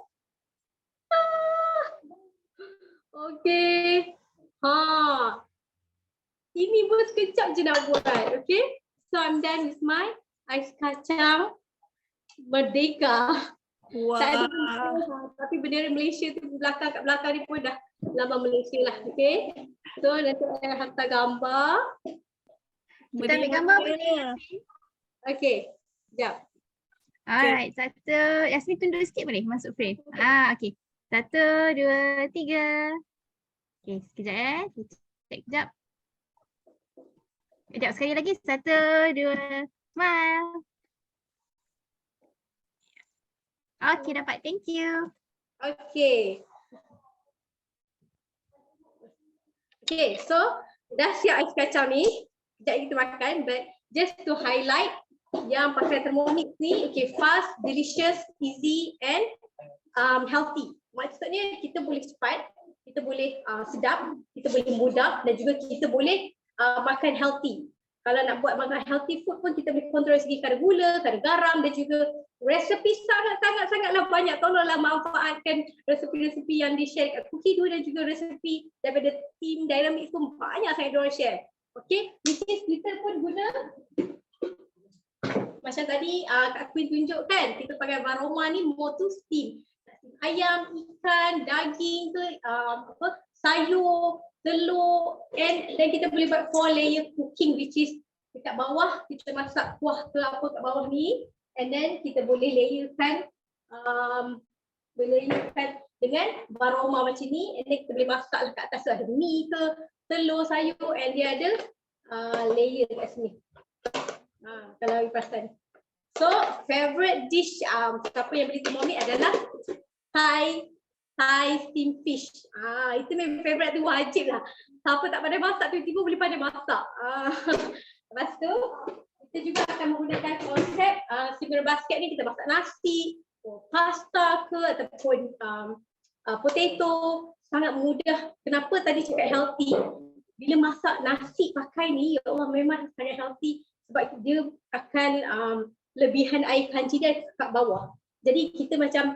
okay. Ini pun sekejap je nak buat. Okay. So I'm done with my ais kacang Merdeka. Wow. Tak ada tapi bendera Malaysia tu kat belakang ni pun dah lambang Malaysia lah. Okay. So nanti saya hantar gambar. Kita ambil gambar boleh. Okay. Sekejap. Alright, satu. Yasmin tunduk sikit boleh masuk frame. Okay. 1, 2, 3. Okay, sekejap Sekejap. Sekejap sekali lagi. 1, 2, smile. Okay, dapat. Thank you. Okay. Okay, so dah siap ais kacang ni. Sekejap kita makan, but just to highlight yang pakai Thermomix ni, okay, fast, delicious, easy and healthy. Maksudnya kita boleh cepat kita boleh sedap, kita boleh mudah dan juga kita boleh makan healthy. Kalau nak buat makan healthy food pun kita boleh kontrol segi kadar gula, kadar garam dan juga resepi sangatlah banyak. Tolonglah manfaatkan resepi-resepi yang di-share kat Cookido dan juga resepi daripada team Dynamics pun banyak sangat diorang share. Okay, which is kita pun guna macam tadi Kak Queen tunjukkan, kita pakai Varoma ni more to steam. Ayam, ikan, daging ke, sayur, telur, dan kita boleh buat 4 layer cooking, which is dekat bawah kita masak kuah ke apa kat bawah ni, and then kita boleh layerkan dengan Varoma macam ni, and then kita boleh masak kat atas tu ada mie ke, telur, sayur, and dia ada layer kat sini. Kalau you perasan. So favorite dish siapa yang beli Thermomix adalah Thai steamed fish. Itu memang favorite tu, wajib lah. Siapa tak pandai masak tiba-tiba boleh pandai masak. Lepas tu kita juga akan menggunakan konsep single basket ni, kita masak nasi, pasta ke ataupun potato, sangat mudah. Kenapa tadi cakap healthy? Bila masak nasi pakai ni, ya Allah, memang sangat healthy sebab dia akan lebihan air kanji dia kat bawah. Jadi kita macam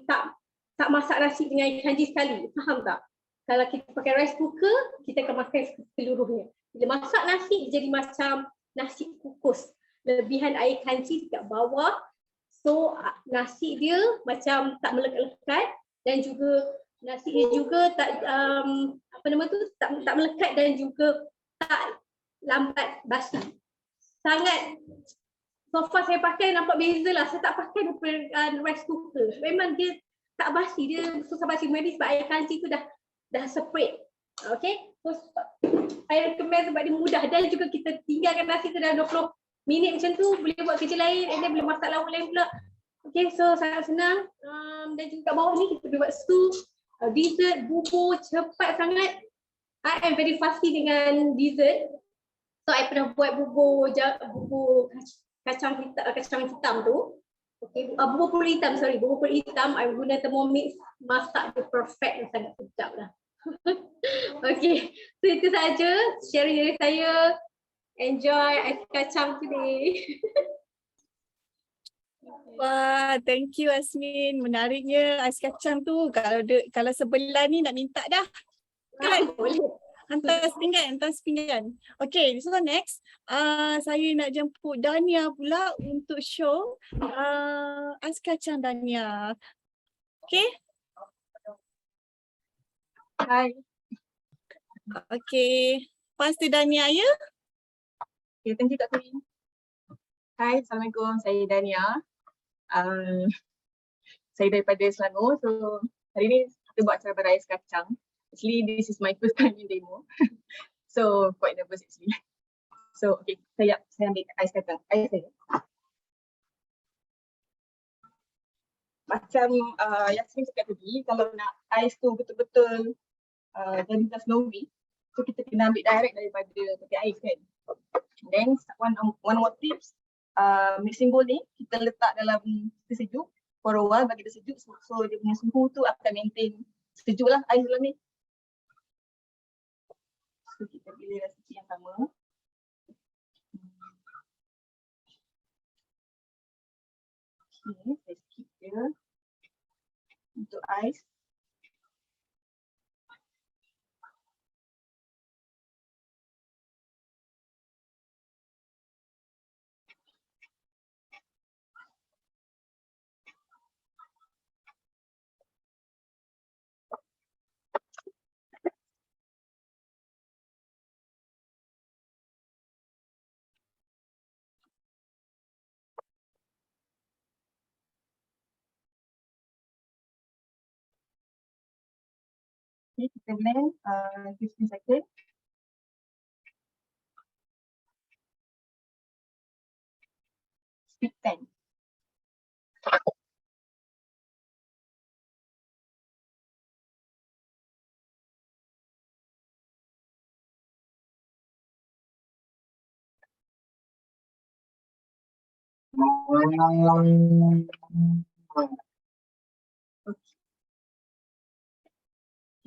tak masak nasi dengan air kanji sekali. Faham tak? Kalau kita pakai rice cooker, kita akan makan seluruhnya. Bila masak nasi, jadi macam nasi kukus. Lebihan air kanji kat bawah. So nasi dia macam tak melekat-lekat dan juga nasi dia juga tak tak melekat dan juga tak lambat basi. Sangat, so far saya pakai nampak beza lah. Saya tak pakai rice cooker. Memang dia tak basi, dia susah basi. Maybe sebab air kanji tu dah separate. Okay, so I recommend sebab dia mudah dan juga kita tinggalkan nasi tu dalam 20 minit macam tu, boleh buat kerja lain and then boleh masak lauk lain pula. Okay, so sangat senang. Dan juga kat bawah ni kita boleh buat stew, dessert, bubur, cepat sangat. I am very fussy dengan dessert. So I pernah buat bubur kacang hitam tu. Okay, bubur puri hitam, bubur puri hitam. I guna Thermomix, masak dia perfect dan sangat sedap lah. Okay, so itu saja sharing dari saya. Enjoy ais kacang today. Wah, thank you Asmin. Menariknya ais kacang tu. Kalau sebelah ni nak minta dah. Kan? Boleh. Hantar sepinggan. Okay, so next saya nak jemput Dania pula untuk show ais kacang Dania. Okay? Hai. Okay. Pasti Dania ya? Okay, thank you Kak Queen. Hai, Assalamualaikum. Saya Dania. Saya daripada Selangor. So, hari ni kita buat acara beraya ais kacang. Actually, this is my first time in demo. So, quite nervous actually. So, okay, saya ambil ais kacang. Ais saya. Macam Yasmin cakap tadi, kalau nak ais tu betul-betul jadi tak snowy, so kita kena ambil direct daripada peti ais kan. Then, one more tips, mixing bowl ni kita letak dalam sejuk for a while, bagi dia sejuk. So, dia punya suhu tu akan maintain sejuk lah ais dalam ni. So kita pilih resipi yang sama. Okay, saya skip dia untuk ais. Okay, kita blend 15 second. Speed 10.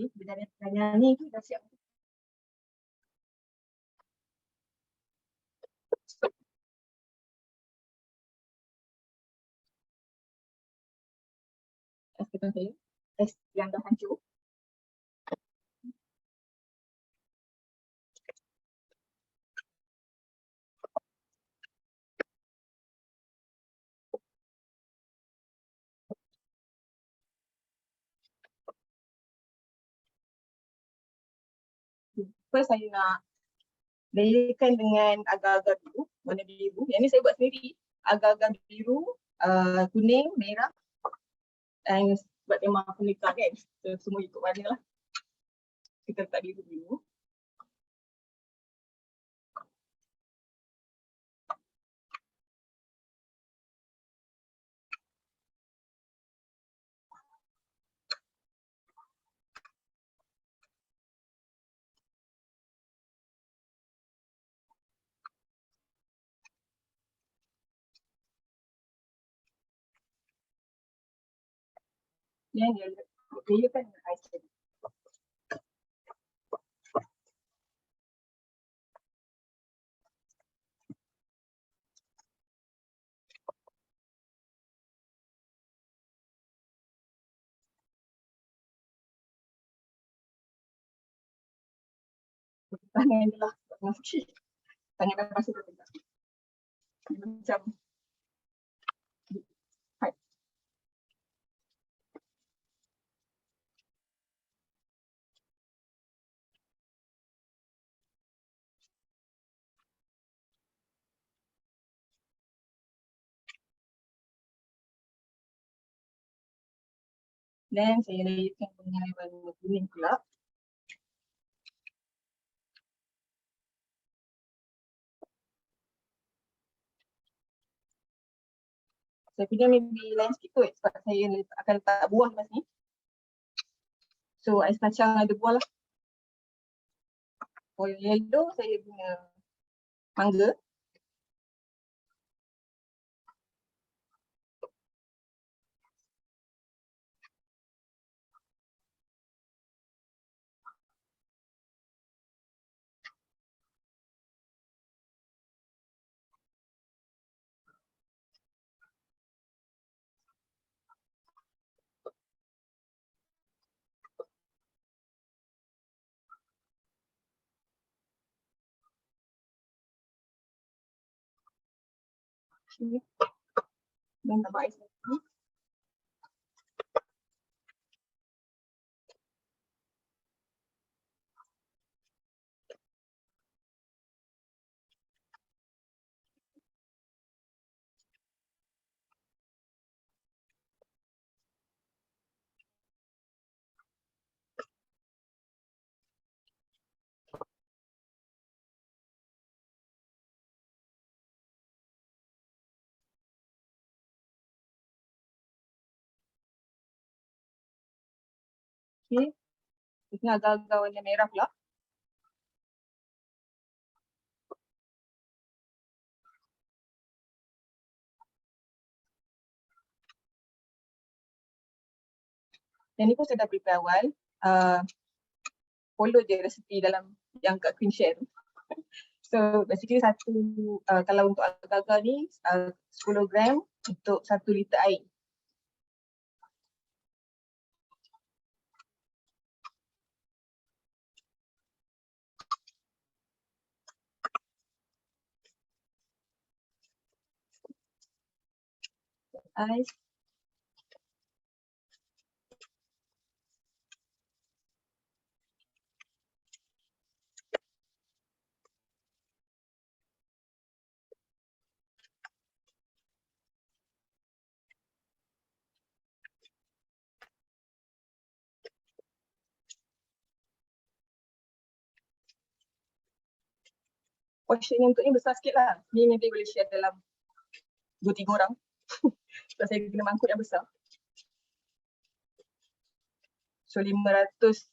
Okay, pertanyaan ni tu dah siap. Ais ketan saya, ais yang dah hancur. First saya nak layerkan dengan agar-agar biru, warna biru. Yang ni saya buat sendiri. Agar-agar biru, kuning, merah. Dan sebab tema pernikahan kan, so, semua ikut warna lah. Kita letak biru-biru. Yang dia layerkan dengan ais tadi. Tangan je lah, tangan sikit. Tangan dah masuk dah tegak. Dia macam hai. Dan saya layerkan dengan warna kuning pula. Saya punya maybe lain sikit kot sebab saya akan letak buah lepas ni. So ais kacang ada buah lah. For yellow saya guna mangga. Okay. Dan tambah ais lagi. Okay. Ini agak-agak warna merah pula. Yang ni pun saya dah prepare awal. Follow je resipi dalam yang Kak Queen share tu. So basically kalau untuk agar-agar ni 10 gram untuk 1 liter air. Ais. Portion yang untuk ni besar sikit lah. Ni maybe boleh share dalam 2-3 orang. Sebab saya guna mangkuk yang besar. So 500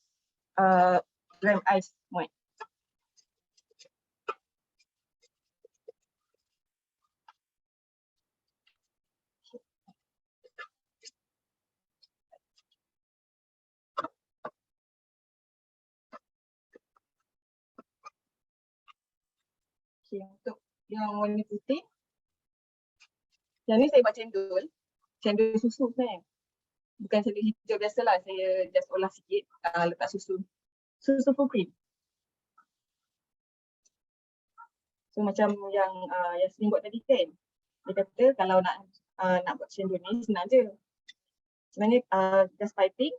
gram ais muat. Okay, untuk yang warna putih, yang ni saya buat cendol susu sebenarnya. Bukan cendol hijau biasalah, saya just olah sikit, letak susu full cream. So macam yang Yasmin buat tadi kan, dia kata kalau nak buat cendol ni senang je. Sebenarnya just piping,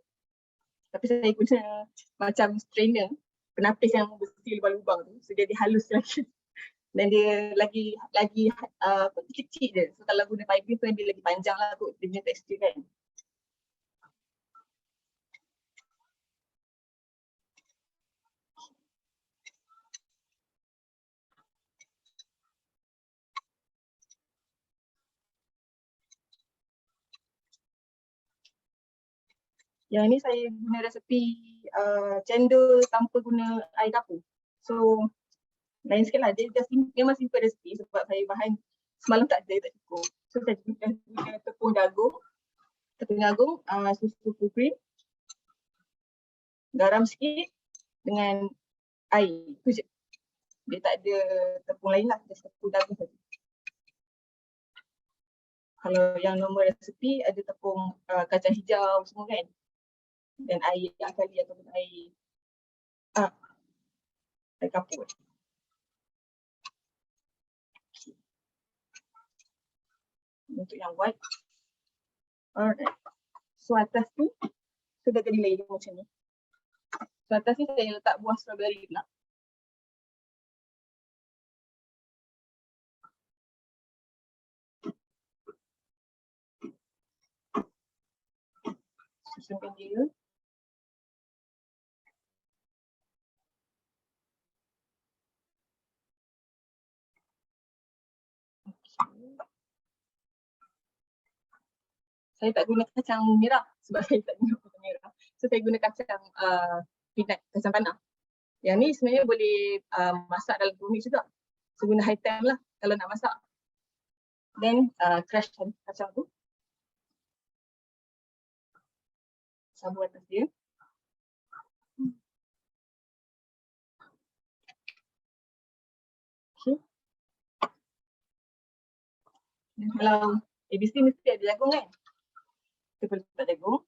tapi saya guna macam strainer, penapis yang besi lubang-lubang tu, so dia halus lagi. Dan dia lagi kecil je. So kalau guna piping tu dia lagi panjang lah kot dia punya tekstur kan. Yang ni saya guna resepi cendol tanpa guna air dapur. So lain sikit lah, dia just memang simple resepi sebab saya bahan semalam tak cukup. So saya guna tepung jagung, susu full cream, garam sikit dengan air, tu je. Dia tak ada tepung lain lah, just tepung jagung saja. Kalau yang normal resepi ada tepung kacang hijau semua kan. Dan air akali ataupun air kapur. Untuk yang white. Alright. So atas tu sudah jadi layer macam ni. So atas ni saya letak buah strawberry pula. Susunkan dia. Saya tak guna kacang merah sebab saya tak guna kacang merah. So saya guna kacang peanut, kacang tanah. Yang ni sebenarnya boleh masak dalam Thermomix juga. So guna high time lah kalau nak masak. Then crush kacang tu. Sabur atas dia. Okay. Dan kalau ABC mesti ada jagung kan? Kita boleh letak jagung.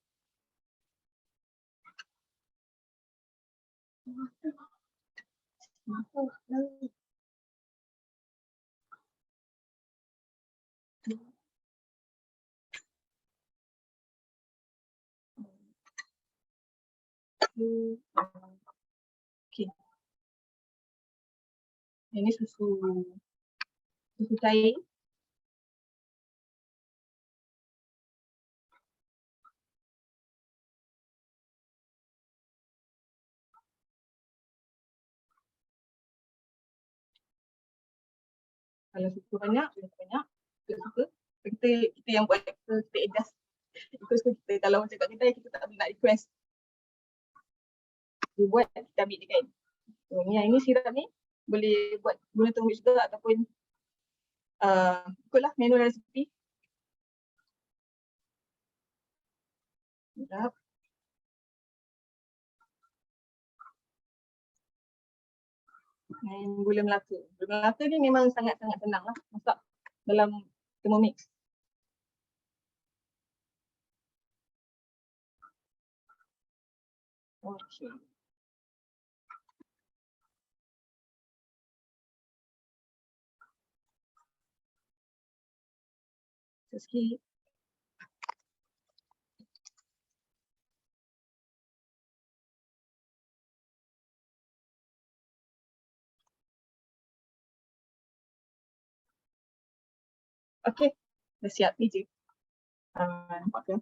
Okay. Ini susu cair. Kalau suka banyak, suka. Kita yang buat, kita adjust. Ikut kita, kalau macam kat kita tak boleh nak request. Dia buat, kita ambil dia kan. So, yang ini sirap ni, boleh buat guna Thermomix juga ataupun ikutlah menu resepi. Sirap. Dan gula melaka. Gula melaka ni memang sangat-sangat senang lah masak dalam Thermomix. Okay. Sikit. Okay, dah siap ni je. Nampak ke?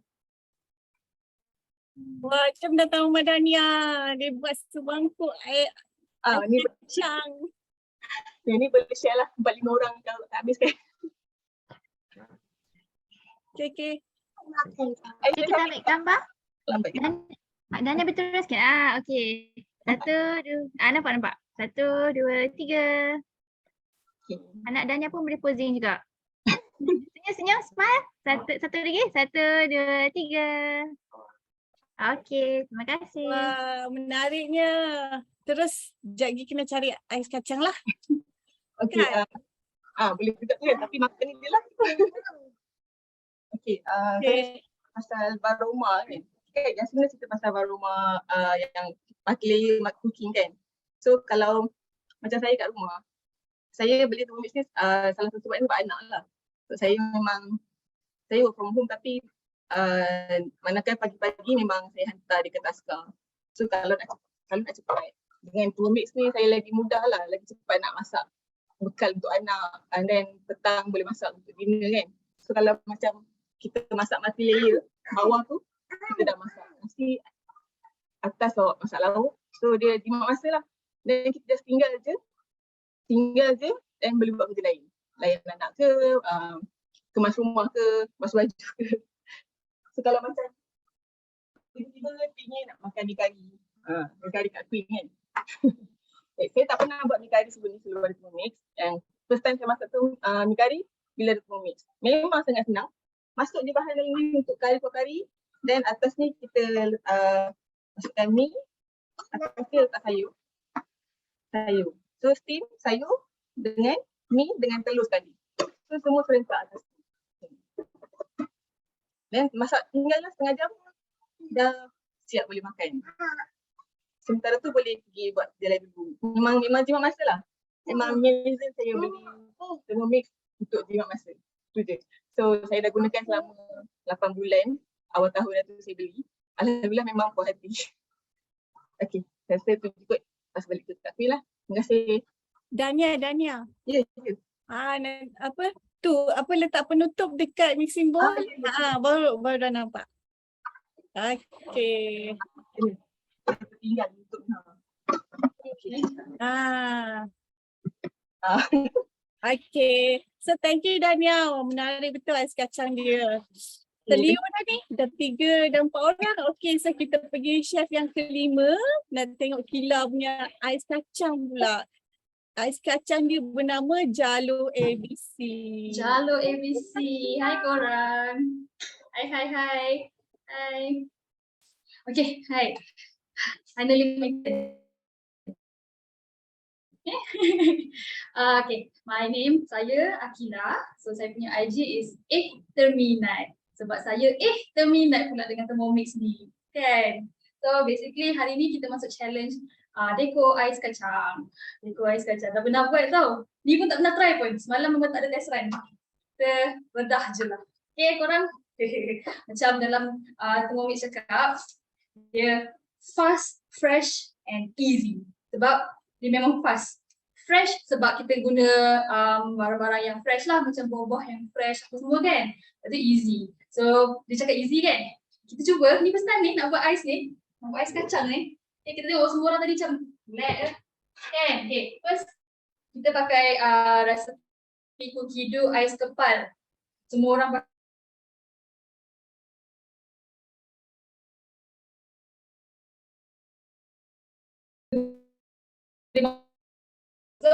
Wah, macam datang Madania. Dia buat sebangkuk air Ni kacang. ni boleh share lah 4-5 orang kalau tak habis kan. Okay. Kita ambil gambar. Lambat ke? Dan betul sikit. Okey. 1, 2. Nampak. 1, 2, 3. Okay. Anak Dania pun boleh posing juga. Senyum, smile. Satu lagi. 1, 2, 3. Okey, terima kasih. Wah, menariknya. Terus sekejap lagi kena cari ais kacang lah. Okay, Kan? boleh juga tu kan, tapi makan ni je lah. Okay, saya Okay. pasal baroma kan. Okay, yang sebenarnya cerita pasal baroma yang multi-layer cooking kan. So kalau macam saya kat rumah, saya beli Thermomix ni salah satu sebab ni sebab anak lah. So saya memang, saya work from home tapi manakala pagi-pagi memang saya hantar dia ke Taska. So kalau nak cepat, dengan Thermomix ni saya lagi mudah lah, lagi cepat nak masak bekal untuk anak, and then petang boleh masak untuk dinner kan. So kalau macam kita masak multi-layer, bawah tu kita dah masak nasi, atas bawa masak lauk. So dia 5 masa lah. Dan kita just tinggal je dan boleh buat kerja lain. Layan anak ke, kemas rumah ke, basuh baju ke. So kalau macam tiba-tiba pingin nak makan mi kari, mi kari kat Queen kan. Saya tak pernah buat mi kari sebelum ni, sebelum ada Thermomix. Yang first time saya masak tu mi kari bila ada Thermomix. Memang sangat senang. Masuk je bahan lain untuk kari for kari, dan atas ni kita masukkan mi, atas ni letak sayur. So steam sayur dengan mi dengan telur sekali. So semua serentak atas. Dan masak tinggallah setengah jam dah siap boleh makan. Sementara tu boleh pergi buat jalan dulu. Memang jimat masa lah. Memang reason saya beli Thermomix untuk jimat masa. Itu je. So saya dah gunakan selama 8 bulan. Awal tahun tu saya beli. Alhamdulillah memang puas hati. Okay, saya rasa tu ikut pas balik ke Kak Fie lah. Terima kasih. Dania. Ya. Letak penutup dekat mixing bowl. Ya. Baru dah nampak. Okay. Tinggal untuk okay. Okay. So thank you Dania. Menarik betul ais kacang dia. Terliur dah ni. Dah 3 dan 4 orang. Okay, so kita pergi chef yang kelima. Nak tengok Kila punya ais kacang pula. Ais kacang dia bernama Jalo ABC. Jalo ABC. Hai korang. Hai. Okay, hai. Finally my turn. Okay, my name saya Akila. So saya punya IG is terminat. Sebab saya terminat pula dengan Thermomix ni. Kan? So basically hari ni kita masuk challenge Deko ais kacang. Dah pernah buat tau. Ni pun tak pernah try pun. Semalam memang tak ada test run. Kita redah je lah. Okay korang. Macam dalam Thermomix cakap, dia fast, fresh and easy. Sebab dia memang fast. Fresh sebab kita guna barang-barang yang fresh lah. Macam buah-buah yang fresh apa semua kan. Itu easy. So dia cakap easy kan. Kita cuba. Ni first time ni nak buat ais ni. Nak buat ais kacang ni. Okay, kita tengok semua orang tadi macam relax kan. Okay, first kita pakai resepi cookie dough ais kepal. Semua orang pakai. So,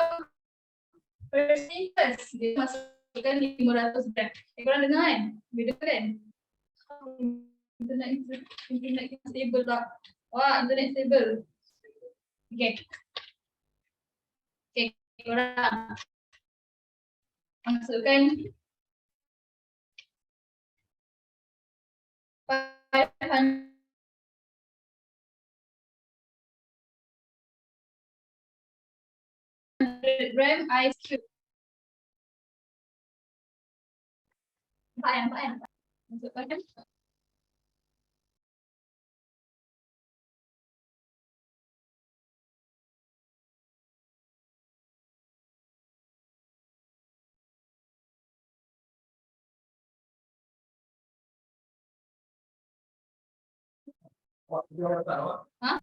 first thing first, dia masukkan 500 gram. Korang dengar kan? Beda kan? Internet kita stable tak? Wah, internet stable. Okay, korang masukkan 500 gram ice cube. Nampak. Masukkan. Ha?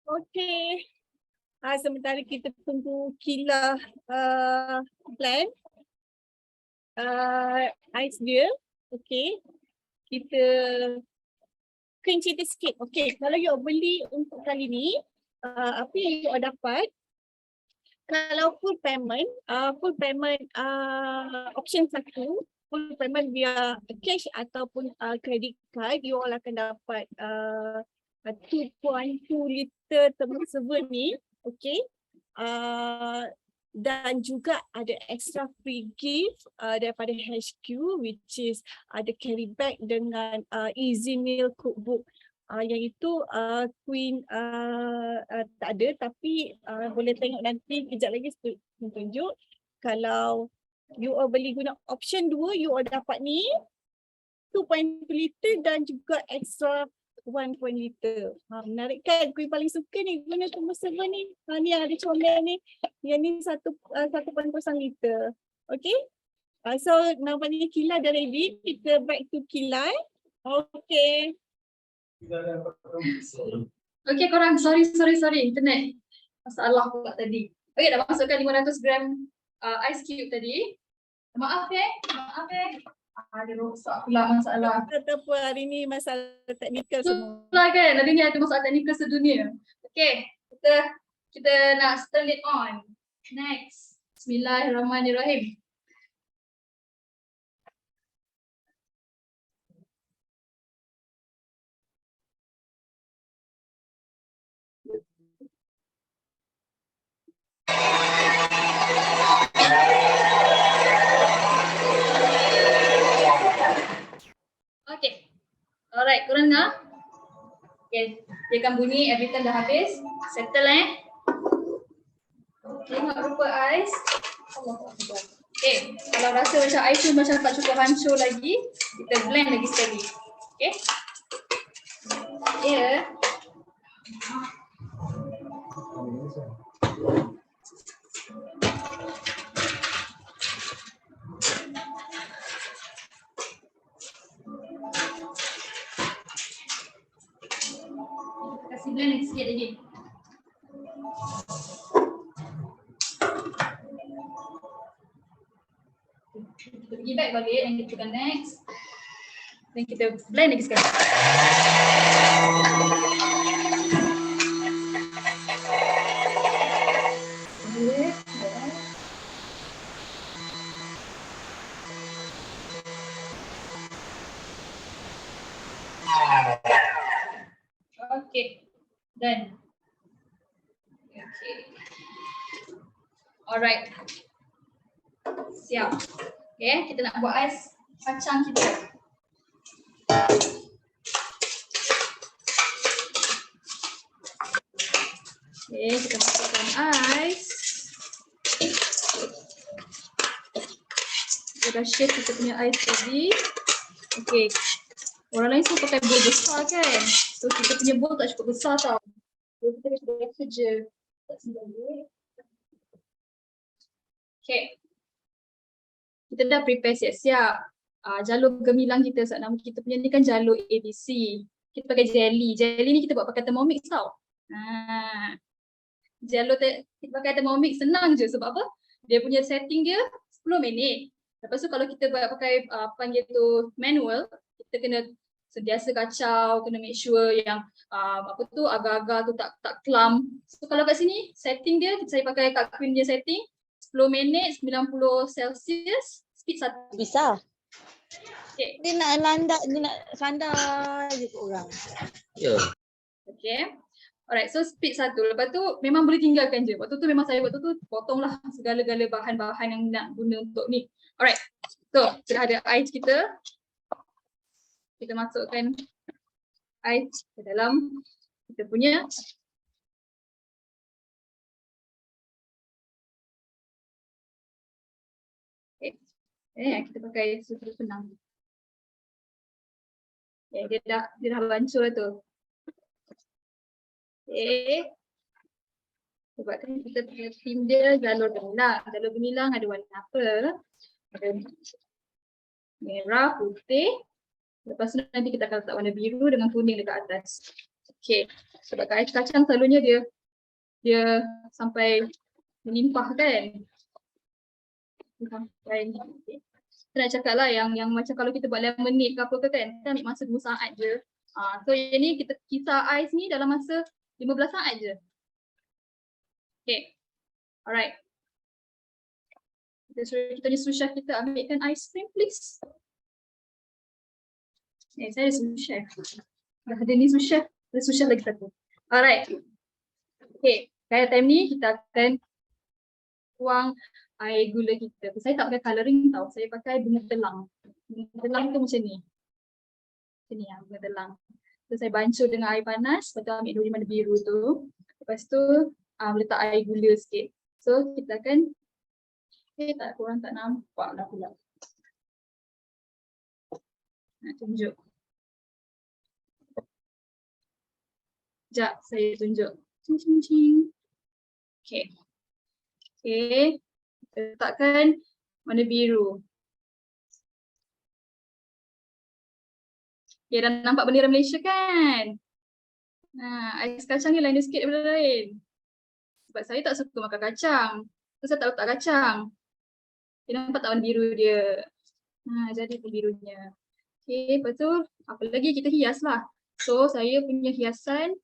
Okey. Sementara kita tunggu Kila plan ais dia. Okey. Kita cerita sikit. Okey, kalau you beli untuk kali ni, apa yang you dapat, kalau full payment option 1, full payment via cash ataupun credit card, you all akan dapat 2.2 liter thermos server ni, okey. Dan juga ada extra free gift daripada HQ, which is ada carry bag dengan easy meal cookbook. Yang itu Queen tak ada, tapi boleh tengok nanti kejap lagi tunjuk. Kalau you all beli guna option 2, you all dapat ni 2.2 liter dan juga extra 1 liter. Menarik kan? Queen paling suka ni guna thermos server ni. Ni yang ada comel ni. Yang ni 1.0 liter. Okay. So nampaknya Kila dah ready. Kita back to Kila. Okay. Okay korang, sorry internet masalah pula tadi. Okay, dah masukkan 500 gram ice cube tadi. Maaf. Ada rosak pula masalah. Apa hari ni masalah teknikal semua. Itulah kan, hari ni ada masalah teknikal sedunia. Okay, kita nak turn it on. Next. Bismillahirrahmanirrahim. Okay. Alright, korang dengar? Okay, dia akan bunyi every time dah habis. Settle Tengok rupa ais. Okay, kalau rasa macam ais tu macam tak cukup hancur lagi, kita blend lagi sekali. Okay. Yeah. Kasih blend lagi sikit lagi. Kita pergi back balik dan kita tekan next. Dan kita blend lagi sekali. Okay, done. Okay. Alright. Siap. Okay, kita nak buat ais kacang kita. Okay, kita masukkan ais. Kita dah shake kita punya ais tadi. Okay. Orang lain semua pakai bowl besar kan? So kita punya bowl tak cukup besar tau. So kita kena kerja. Okay. Kita dah prepare siap-siap. Jalur gemilang kita, sebab nama kita punya ni kan jalur ABC. Kita pakai jelly. Jelly ni kita buat pakai Thermomix tau. Jalur kita pakai Thermomix senang je sebab apa? Dia punya setting dia 10 minit. Lepas tu kalau kita buat pakai panggil tu manual, kita kena sentiasa kacau, kena make sure yang agar-agar tu tak clump. So kalau kat sini setting dia, saya pakai kat Queen dia setting 10 minit 90 Celsius, speed 1. Bisa. Okay. Dia nak landak, dia nak sandar je kat orang. Ya. Okay. Alright, so speed 1. Lepas tu memang boleh tinggalkan je. Waktu tu memang saya waktu tu potonglah segala-gala bahan-bahan yang nak guna untuk ni. Alright. So, kita ada ais kita. Kita masukkan ais ke dalam kita punya kita pakai susu senang. Dia dah hancur tu. Sebabkan kita punya theme dia jalur gemilang. Jalur gemilang ada warna apa? Ada merah, putih. Lepas tu nanti kita akan letak warna biru dengan kuning dekat atas. Okay, sebab ais kacang selalunya dia sampai melimpah kan. Sampai okay. Kita nak cakap lah yang macam kalau kita buat 5 minit ke apa ke kan, kita ambil masa 2 saat je. So yang ni kita kisar ais ni dalam masa 15 saat je. Okay, alright. Kita ni sous chef kita ambilkan ice cream please. Saya ada sous chef. Dah ada ni sous chef. Ada sous chef lagi satu. Alright. Okay, kaya time ni kita akan tuang air gula kita. Saya tak pakai colouring tau. Saya pakai bunga telang. Bunga telang tu macam ni. Macam ni ya, bunga telang. So saya bancuh dengan air panas. Lepas tu ambil duri mana biru tu. Lepas tu letak air gula sikit. So kita akan korang tak nampak lah pula. Nak tunjuk. Sekejap, saya tunjuk. Cing, cing, cing. Okay. Okay. Kita letakkan warna biru. Okay, dah nampak bendera Malaysia kan? Ais kacang ni lain sikit daripada lain. Sebab saya tak suka makan kacang. So saya tak letak kacang. Okay, nampak tak warna biru dia? Jadi tu birunya. Okay, lepas tu apa lagi kita hias lah. So saya punya hiasan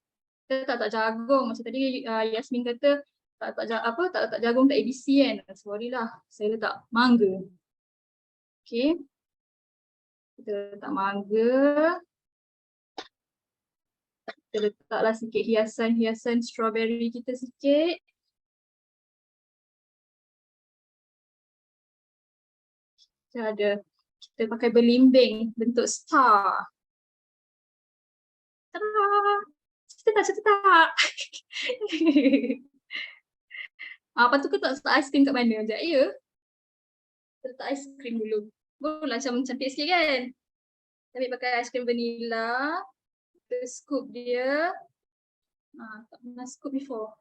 kita tak letak jagung. Macam tadi Yasmin kata tak letak jagung, tak ABC kan. Sorry lah, saya letak mangga. Okay. Kita letak mangga. Kita letaklah sikit hiasan strawberry kita sikit. Kita pakai belimbing bentuk star. Tada! Cetak. Lepas tu kita letak aiskrim kat mana? Sekejap ya. Kita letak aiskrim dulu. Barulah macam cantik sikit kan? Kita ambil pakai aiskrim vanilla. Kita scoop dia. Tak pernah scoop before.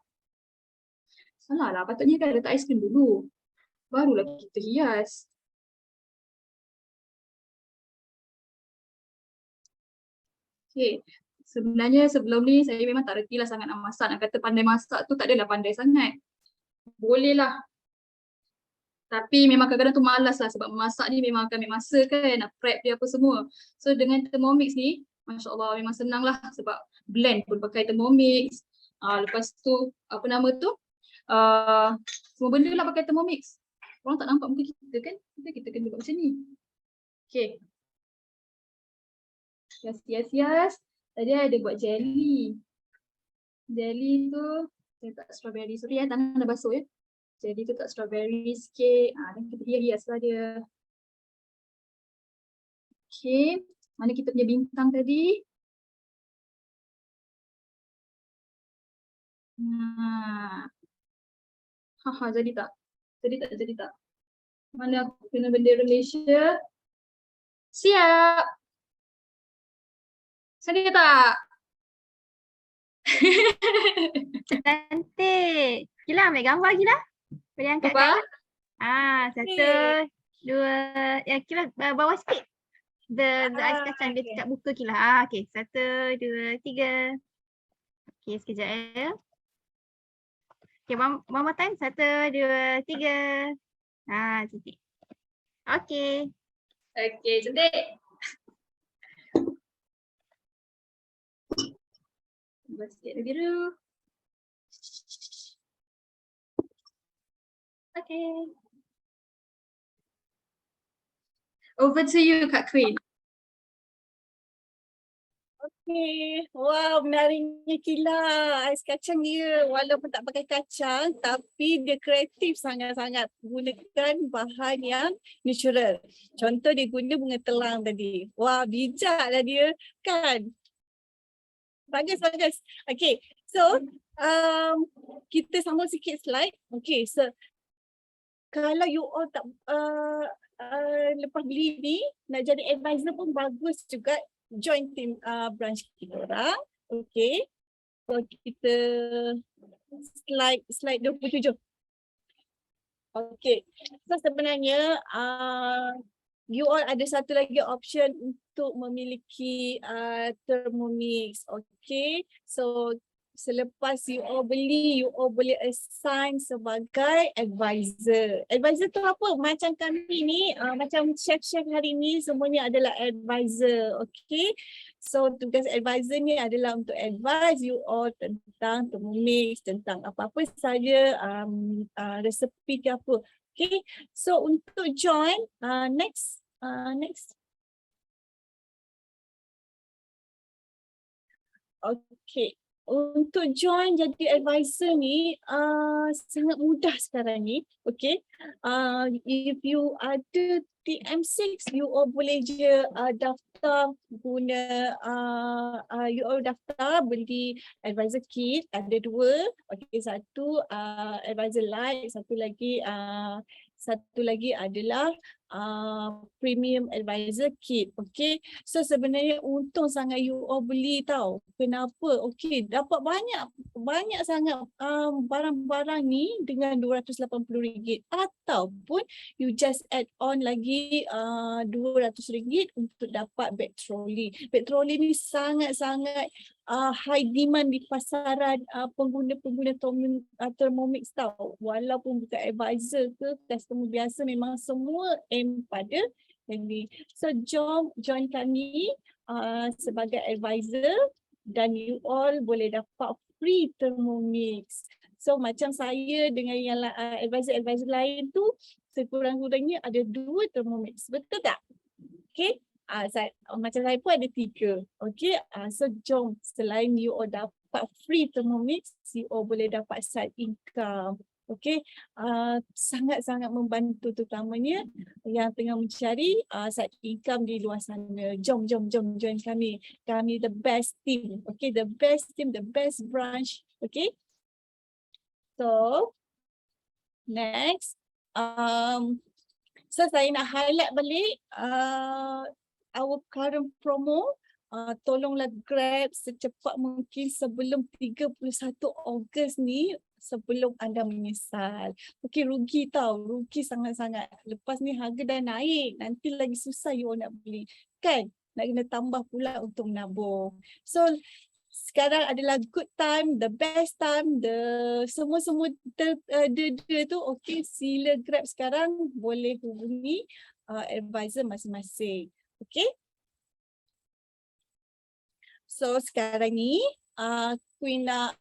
Salah lah, patutnya kan letak aiskrim dulu. Barulah kita hias. Okay. Sebenarnya sebelum ni saya memang tak reti lah sangat nak masak. Nak kata pandai masak tu tak adalah pandai sangat. Boleh lah. Tapi memang kadang-kadang tu malas lah sebab memasak ni memang akan ambil masa kan. Nak prep dia apa semua. So dengan Thermomix ni, Masya Allah memang senang lah sebab blend pun pakai Thermomix. Lepas tu, apa nama tu? Semua benda lah pakai Thermomix. Orang tak nampak muka kita kan? Kita kena buat macam ni. Okay. Hias. Tadi ada buat jelly. Jelly tu saya letak strawberry. Sorry ya, tangan dah basuh ya. Jelly tu letak strawberry sikit. Dan kita hias lah dia. Okay. Mana kita punya bintang tadi? Jadi tak? Jadi tak? Mana aku kena bendera Malaysia? Siap! Sedih tak? Cantik. Gila ambil gambar Gila. Boleh angkat Apa? kan? 1, 2. Ya Gila bawah sikit. The ais kacang dia dekat buka Gila. Okay. 1, 2, 3. Okay, sekejap ya. Okay, one more time. 1, 2, 3. Cantik. Okay. Okay, cantik. Buat sikit biru. Okay. Over to you, Kak Queen. Okay. Wow, menariknya Kila. Ais kacang dia walaupun tak pakai kacang tapi dia kreatif sangat-sangat gunakan bahan yang natural. Contoh dia guna bunga telang tadi. Wah, bijaklah dia kan. Bagus. Okay, so kita sambung sikit slide. Okay, so kalau you all tak lepas beli ni nak jadi advisor pun bagus juga. Join team branch kita orang. Okay, so kita slide 27. Okay, so sebenarnya you all ada satu lagi option untuk memiliki Thermomix. Okay, so selepas you all beli, you all boleh assign sebagai advisor. Advisor tu apa? Macam kami ni, macam chef-chef hari ni semuanya adalah advisor. Okay, so tugas advisor ni adalah untuk advise you all tentang Thermomix, tentang apa-apa saja resepi ke apa. Okay, so untuk join, next. Okay. Untuk join jadi advisor ni sangat mudah sekarang ni. Okay. If you ada TM6, you all boleh je daftar guna you all daftar beli advisor kit, ada dua. Okay, satu advisor light, satu lagi adalah premium advisor kit. Okay, so sebenarnya untung sangat you all beli tau. Kenapa? Okay, dapat banyak sangat barang-barang ni dengan RM280 ataupun you just add on lagi RM200 untuk dapat bag trolley. Bag trolley ni sangat-sangat high demand di pasaran pengguna-pengguna Thermomix tau. Walaupun bukan advisor ke customer biasa, memang semua aim pada ini. So join kami sebagai advisor dan you all boleh dapat free Thermomix. So macam saya dengan yang advisor lain tu, sekurang-kurangnya ada 2 Thermomix. Betul tak? Okay. Macam saya pun ada 3. Okay, so jom, selain you all dapat free Thermomix, you all boleh dapat side income. Okay, sangat-sangat membantu terutamanya yang tengah mencari side income di luar sana. Jom join kami. Kami the best team. Okay, the best team, the best branch. Okay, so next, so saya nak highlight balik our current promo. Tolonglah grab secepat mungkin sebelum 31 Ogos ni, sebelum anda menyesal. Okey, rugi tau, rugi sangat-sangat. Lepas ni harga dah naik, nanti lagi susah you nak beli. Kan? Nak kena tambah pula untuk menabung. So sekarang adalah good time, the best time, semua-semua tu okey, sila grab sekarang, boleh hubungi advisor masing-masing. Okay. So sekarang ni Queen nak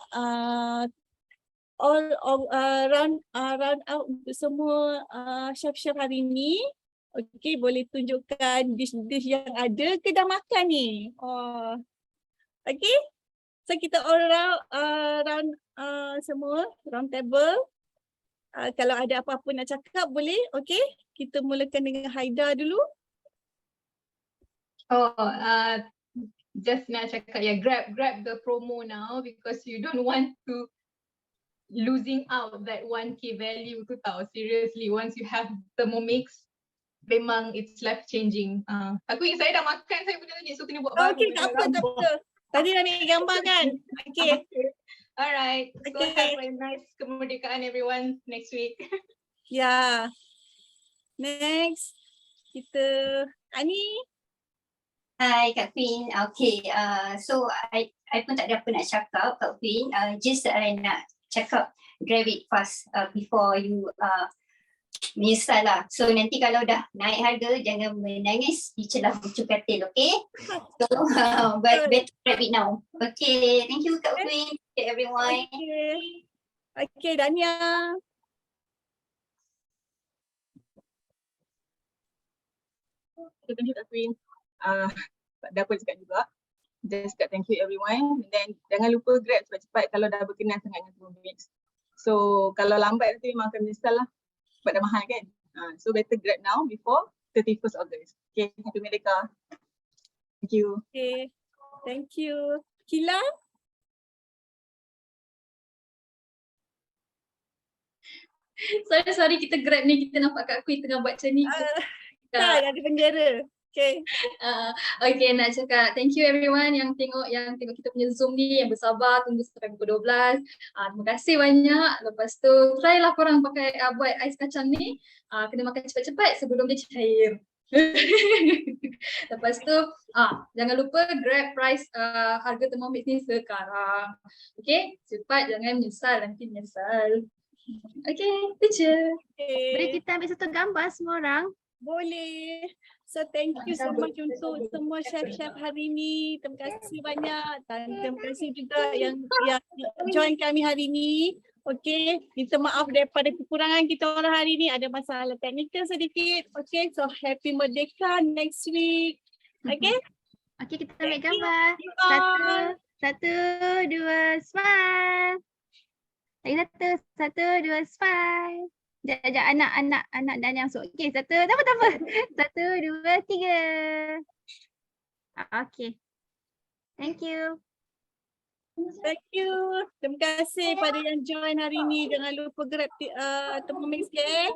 round out untuk semua chef-chef hari ni. Okay, boleh tunjukkan dish-dish yang ada ke dah makan ni. Okay, so kita all round semua, round table. Kalau ada apa-apa nak cakap boleh. Okay, kita mulakan dengan Haida dulu. Just nak cakap grab the promo now because you don't want to losing out that 1K value tu tau. Seriously, once you have Thermomix, memang it's life changing. Aku ingat saya dah makan, saya punya lagi, so kena buat baru. Okay, tak apa. Tadi dah ambil gambar kan? Okay. Alright, so have a nice kemerdekaan everyone next week. Yeah. Next, kita Ani. Hi Kak Queen. Okay, so I pun tak ada apa nak cakap Kak Queen. Just I nak cakap grab it fast before you menyesal lah. So nanti kalau dah naik harga, jangan menangis di celah bucu katil, okay? So but better grab it now. Okay, thank you Kak Queen. Okay everyone. Okay, Dania. Thank you Kak Queen. Tak ada apa cakap juga. Just cakap thank you everyone. Dan jangan lupa grab cepat-cepat kalau dah berkenan sangat dengan Thermomix. So kalau lambat nanti memang akan menyesal lah. Sebab dah mahal kan. So better grab now before 31st August. Okay, happy Merdeka. Thank you. Okay, thank you. Kila? Sorry kita grab ni, kita nampak Kak Queen tengah buat macam ni. Tak, ada penjara. Okay. Okay, nak cakap thank you everyone yang tengok kita punya Zoom ni, yang bersabar tunggu sampai pukul 12. Terima kasih banyak. Lepas tu try lah korang pakai buat ais kacang ni. Kena makan cepat-cepat sebelum dia cair. Lepas tu, jangan lupa grab price harga Thermomix ni sekarang. Okay, cepat, jangan menyesal, nanti menyesal. Okay, teacher. Boleh Okay. kita ambil satu gambar semua orang? Boleh. So thank you so much untuk semua chef-chef hari ni. Terima kasih banyak dan terima kasih juga yang join kami hari ni. Okay, minta maaf daripada kekurangan kita orang hari ni, ada masalah teknikal sedikit. Okay, so happy Merdeka next week. Okay, Okay, kita ambil gambar. bye. Satu, dua, smile. Lagi satu, dua, smile. Sekejap, anak dan yang masuk. Okay, tak apa. Satu, dua, tiga. Okay. Thank you. Thank you. Terima kasih pada yang join hari ni. Jangan lupa grab Thermomix, okay?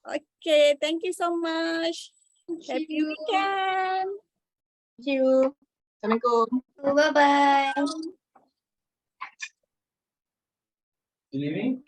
Okay, thank you so much. Happy weekend. Thank you. Assalamualaikum. Bye-bye. You leaving?